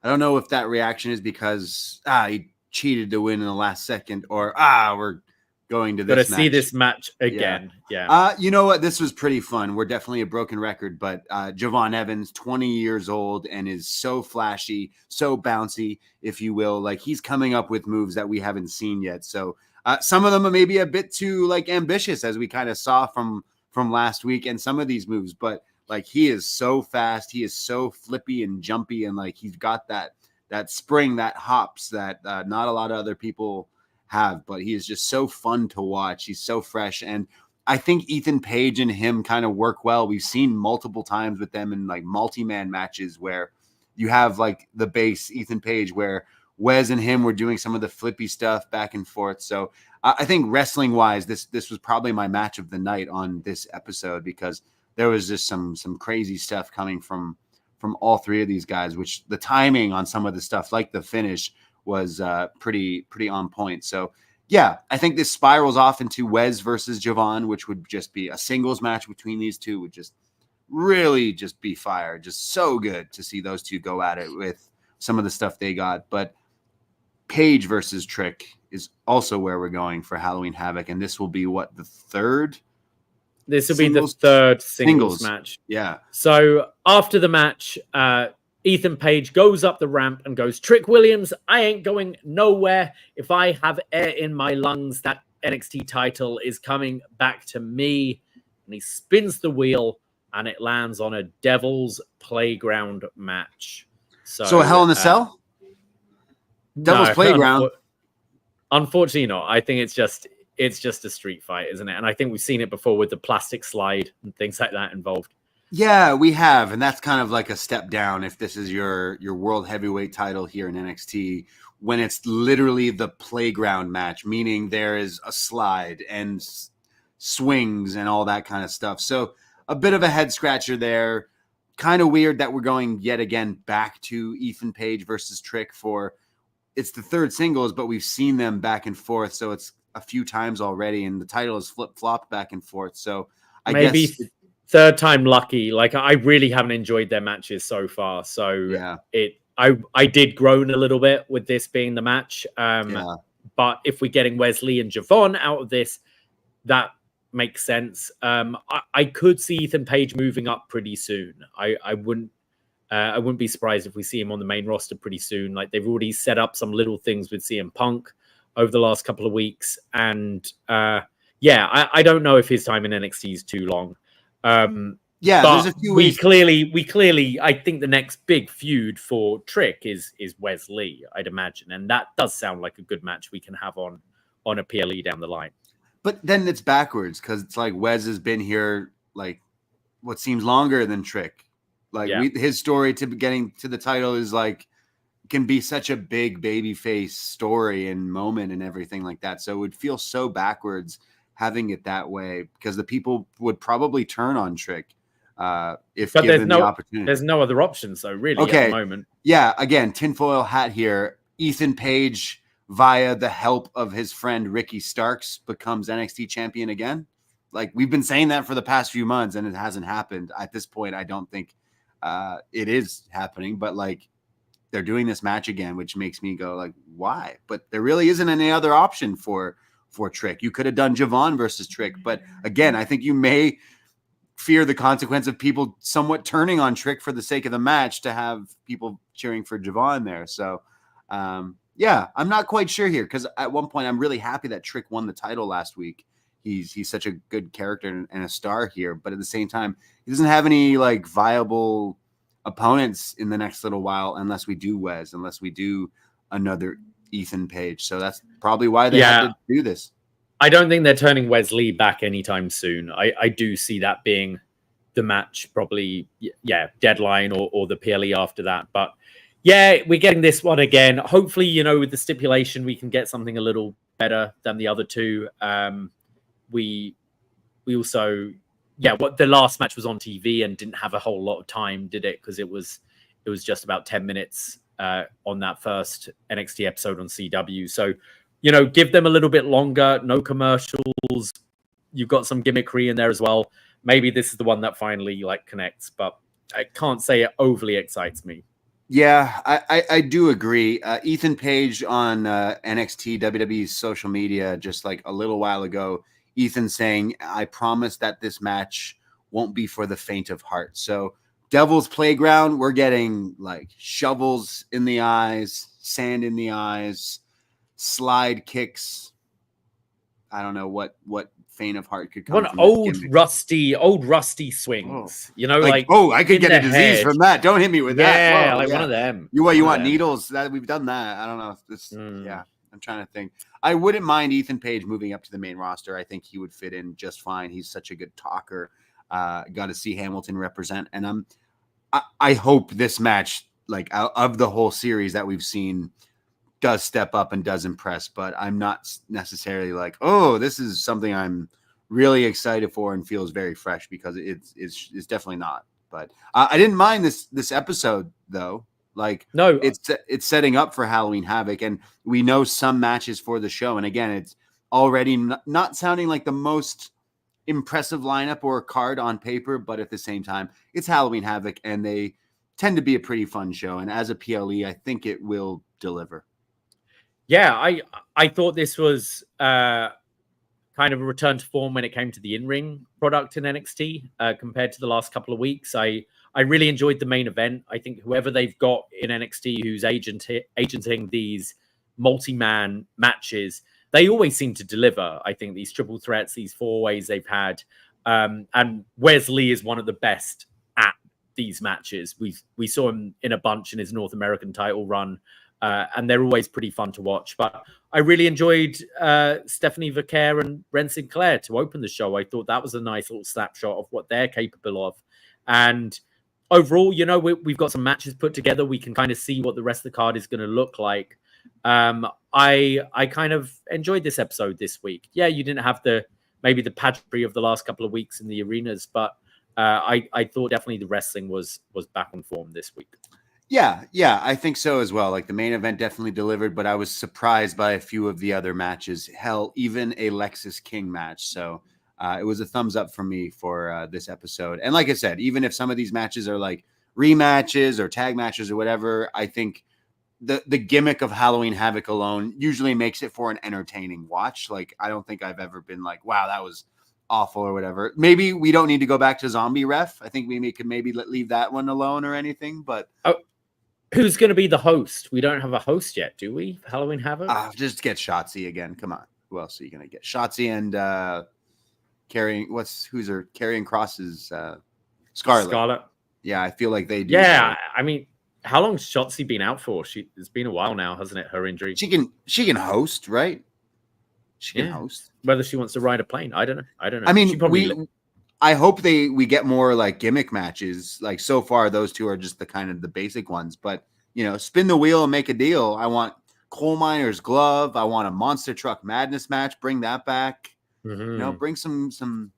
don't know if that reaction is because he cheated to win in the last second, or we're going to this match. See this match again. You know what? This was pretty fun. We're definitely a broken record, but Javon Evans, 20 years old, and is so flashy, so bouncy, if you will. Like, he's coming up with moves that we haven't seen yet. So some of them are maybe a bit too ambitious, as we kind of saw from last week, and some of these moves. But like, he is so fast, he is so flippy and jumpy, and like, he's got that spring, that hops that not a lot of other people have, but he is just so fun to watch. He's so fresh, and I think Ethan Page and him kind of work well. We've seen multiple times with them in like multi-man matches where you have like the base Ethan Page, where Wes and him were doing some of the flippy stuff back and forth. So I think wrestling wise, this was probably my match of the night on this episode, because there was just some crazy stuff coming from all 3 of these guys, which the timing on some of the stuff, like the finish, was pretty on point. So yeah, I think this spirals off into Wes versus Javon, which would just be a singles match between these two, would just really just be fire. Just so good to see those two go at it with some of the stuff they got. But Page versus Trick is also where we're going for Halloween Havoc, and this will be the third? This will be the third singles match. Yeah. So after the match, Ethan Page goes up the ramp and goes, "Trick Williams, I ain't going nowhere. If I have air in my lungs, that NXT title is coming back to me." And he spins the wheel, and it lands on a Devil's Playground match. So Hell in a Cell? Devil's Playground? Unfortunately not. I think it's just a street fight, isn't it? And I think we've seen it before with the plastic slide and things like that involved. Yeah, we have, and that's kind of like a step down if this is your world heavyweight title here in NXT, when it's literally the playground match, meaning there is a slide and swings and all that kind of stuff. So a bit of a head scratcher there. Kind of weird that we're going yet again back to Ethan Page versus Trick it's the third singles, but we've seen them back and forth, so it's a few times already, and the title is flip-flopped back and forth. So I guess third time lucky. Like, I really haven't enjoyed their matches so far. So yeah, I did groan a little bit with this being the match. But if we're getting Wes Lee and Javon out of this, that makes sense. I could see Ethan Page moving up pretty soon. I wouldn't be surprised if we see him on the main roster pretty soon. Like, they've already set up some little things with CM Punk over the last couple of weeks. And I don't know if his time in NXT is too long. There's a few we clearly, I think the next big feud for Trick is Wes Lee, I'd imagine. And that does sound like a good match we can have on a PLE down the line. But then it's backwards, because it's like Wes has been here like what seems longer than Trick. Like, his story to getting to the title is like, can be such a big babyface story and moment and everything like that. So it would feel so backwards having it that way, because the people would probably turn on Trick if given the opportunity. There's no other options, though, really, at the moment. Yeah, again, tinfoil hat here. Ethan Page, via the help of his friend Ricky Starks, becomes NXT champion again. Like, we've been saying that for the past few months, and it hasn't happened. At this point, I don't think it is happening, but like, they're doing this match again, which makes me go like, why? But there really isn't any other option for Trick. You could have done Javon versus Trick, but again, I think you may fear the consequence of people somewhat turning on Trick for the sake of the match to have people cheering for Javon there. So I'm not quite sure here, because at one point I'm really happy that Trick won the title last week. He's such a good character and a star here, but at the same time, he doesn't have any like viable opponents in the next little while unless we do Wes, unless we do another Ethan Page. So that's probably why they had to do this. I don't think they're turning Wes Lee back anytime soon. I do see that being the match, probably, Deadline or the PLE after that. But yeah, we're getting this one again. Hopefully, with the stipulation, we can get something a little better than the other two. We also, what the last match was on TV and didn't have a whole lot of time, did it? Because it was just about 10 minutes on that first NXT episode on CW. So, give them a little bit longer, no commercials. You've got some gimmickry in there as well. Maybe this is the one that finally connects, but I can't say it overly excites me. Yeah, I do agree. Ethan Page on NXT WWE's social media just a little while ago, Ethan saying, I promise that this match won't be for the faint of heart. So Devil's Playground, we're getting shovels in the eyes, sand in the eyes, slide kicks. I don't know what faint of heart could come from. Old rusty swings. I could get a disease from that. Don't hit me with that. Yeah, one of them. You want needles? That we've done that. I don't know if this. Yeah, I'm trying to think. I wouldn't mind Ethan Page moving up to the main roster. I think he would fit in just fine. He's such a good talker. Got to see Hamilton represent, and I hope this match, of the whole series that we've seen, does step up and does impress, but I'm not necessarily this is something I'm really excited for and feels very fresh, because it's definitely not. But I didn't mind this episode though. No, it's setting up for Halloween Havoc, and we know some matches for the show. And again, it's already not sounding like the most impressive lineup or card on paper, but at the same time, it's Halloween Havoc, and they tend to be a pretty fun show. And as a PLE, I think it will deliver. Yeah, I thought this was kind of a return to form when it came to the in-ring product in NXT compared to the last couple of weeks. I really enjoyed the main event. I think whoever they've got in NXT who's agenting these multi-man matches, they always seem to deliver. I think these triple threats, these four-ways they've had. And Wes Lee is one of the best at these matches. We saw him in a bunch in his North American title run. And they're always pretty fun to watch. But I really enjoyed Stephanie Vaqeur and Wren Sinclair to open the show. I thought that was a nice little snapshot of what they're capable of. And overall, we've got some matches put together. We can kind of see what the rest of the card is going to look like. I kind of enjoyed this episode this week. Yeah, you didn't have maybe the pageantry of the last couple of weeks in the arenas, but I thought definitely the wrestling was back on form this week. Yeah, I think so as well. The main event definitely delivered, but I was surprised by a few of the other matches. Hell, even a Lexis King match. So it was a thumbs up for me for this episode. And like I said, even if some of these matches are rematches or tag matches or whatever, I think the gimmick of Halloween Havoc alone usually makes it for an entertaining watch. I don't think I've ever been wow, that was awful or whatever. Maybe we don't need to go back to Zombie Ref. I think we could maybe leave that one alone or anything, but... Who's going to be the host? We don't have a host yet, do we? Halloween Havoc? Just get Shotzi again. Come on. Who else are you going to get? Shotzi and Karrion Kross's Scarlett. Yeah, I feel like they do. Yeah, I mean, how long's Shotzi been out for? It's been a while now, hasn't it? Her injury. She can host, right? She can host. Whether she wants to ride a plane, I don't know. I mean, I hope we get more gimmick matches. So far, those two are just the kind of the basic ones. But spin the wheel and make a deal. I want Coal Miner's Glove. I want a Monster Truck Madness match. Bring that back. Mm-hmm. Bring some.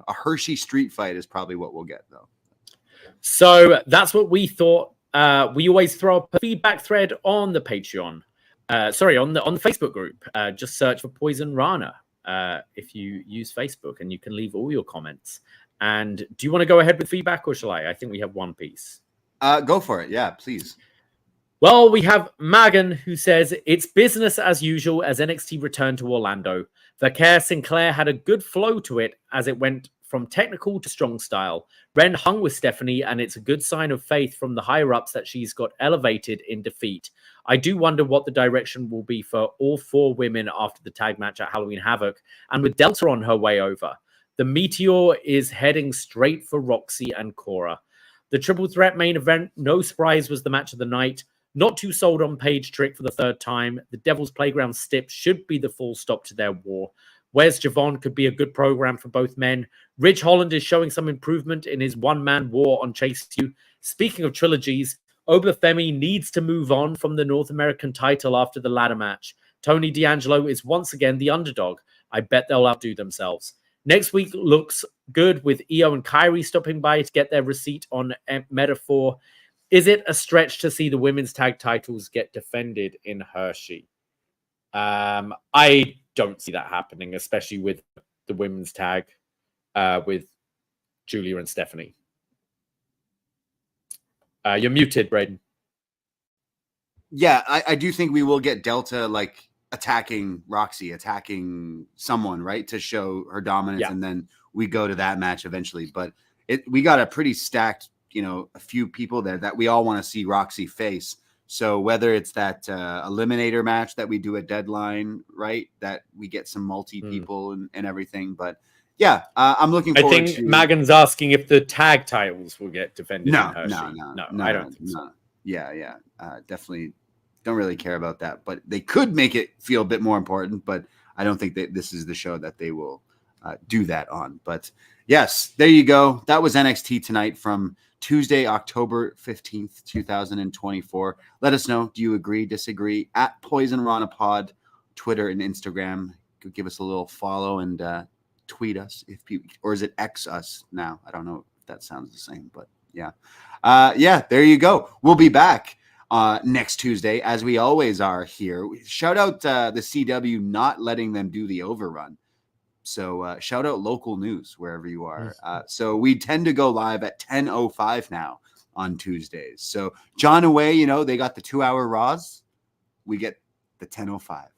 A Hershey Street Fight is probably what we'll get though. So that's what we thought. We always throw up a feedback thread on the Patreon. On the Facebook group. Just search for Poison Rana. If you use Facebook, and you can leave all your comments. And do you want to go ahead with feedback, or shall I? I think we have one piece. Go for it. Yeah, please. Well, we have Magan, who says, it's business as usual as NXT returned to Orlando. Vaqeur Sinclair had a good flow to it as it went from technical to strong style. Wren hung with Stephanie, and it's a good sign of faith from the higher-ups that she's got elevated in defeat. I do wonder what the direction will be for all four women after the tag match at Halloween Havoc, and with Delta on her way over. The Meteor is heading straight for Roxy and Cora. The triple threat main event, no surprise, was the match of the night. Not too sold on Page Trick for the third time. The Devil's Playground Stip should be the full stop to their war. Where's Javon could be a good program for both men. Ridge Holland is showing some improvement in his one-man war on Chase U. Speaking of trilogies, Obafemi needs to move on from the North American title after the ladder match. Tony D'Angelo is once again the underdog. I bet they'll outdo themselves. Next week looks good with Io and Kyrie stopping by to get their receipt on Metaphor. Is it a stretch to see the women's tag titles get defended in Hershey? I don't see that happening, especially with the women's tag with Julia and Stephanie. You're muted, Braden. Yeah, I do think we will get Delta like attacking Roxy, attacking someone, right, to show her dominance, and then we go to that match eventually. But we got a pretty stacked, a few people there that we all want to see Roxy face. So whether it's that eliminator match that we do at Deadline, right, that we get some multi people and everything. But yeah, I'm looking forward. I think Magan's asking if the tag titles will get defended. No, in Hershey. No, I don't think so. Yeah, definitely don't really care about that. But they could make it feel a bit more important. But I don't think that this is the show that they will do that on. But yes, there you go. That was NXT tonight from Tuesday, October 15th, 2024. Let us know. Do you agree, disagree? At Poisonrana Pod, Twitter and Instagram. Give us a little follow and tweet us or is it X us now? I don't know if that sounds the same, but yeah. There you go. We'll be back next Tuesday, as we always are here. Shout out the CW not letting them do the overrun. So shout out local news wherever you are. So we tend to go live at 10:05 now on Tuesdays. So John away, they got the 2-hour Raws. We get the 10:05.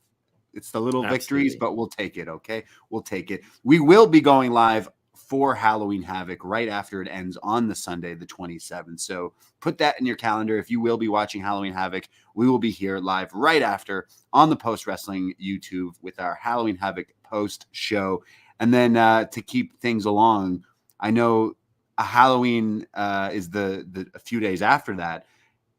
It's the little victories, but we'll take it, okay? We'll take it. We will be going live for Halloween Havoc right after it ends on the Sunday, the 27th. So put that in your calendar. If you will be watching Halloween Havoc, we will be here live right after on the Post Wrestling YouTube with our Halloween Havoc post show. And then to keep things along, I know a Halloween is the a few days after that.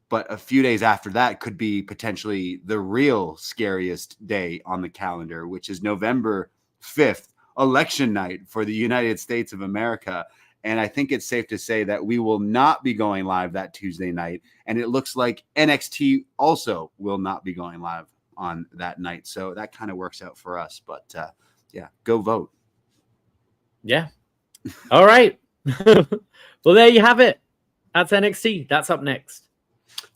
But a few days after that could be potentially the real scariest day on the calendar, which is November 5th, election night for the United States of America. And I think it's safe to say that we will not be going live that Tuesday night. And it looks like NXT also will not be going live on that night. So that kind of works out for us. But go vote. Yeah. All right. Well, there you have it. That's NXT. That's up next.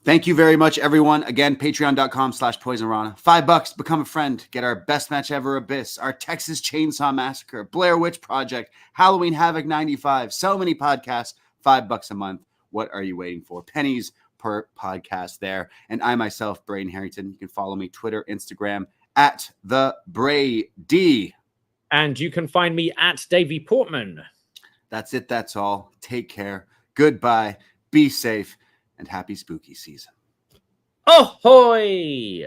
Thank you very much, everyone. Again, patreon.com/Poisonrana. $5, become a friend. Get our best match ever Abyss, our Texas Chainsaw Massacre, Blair Witch Project, Halloween Havoc 95. So many podcasts, $5 a month. What are you waiting for? Pennies per podcast there. And I myself, Braden Herrington. You can follow me Twitter, Instagram at the Brady. And you can find me at Davie Portman. That's it. That's all. Take care. Goodbye. Be safe. And happy spooky season. Ahoy!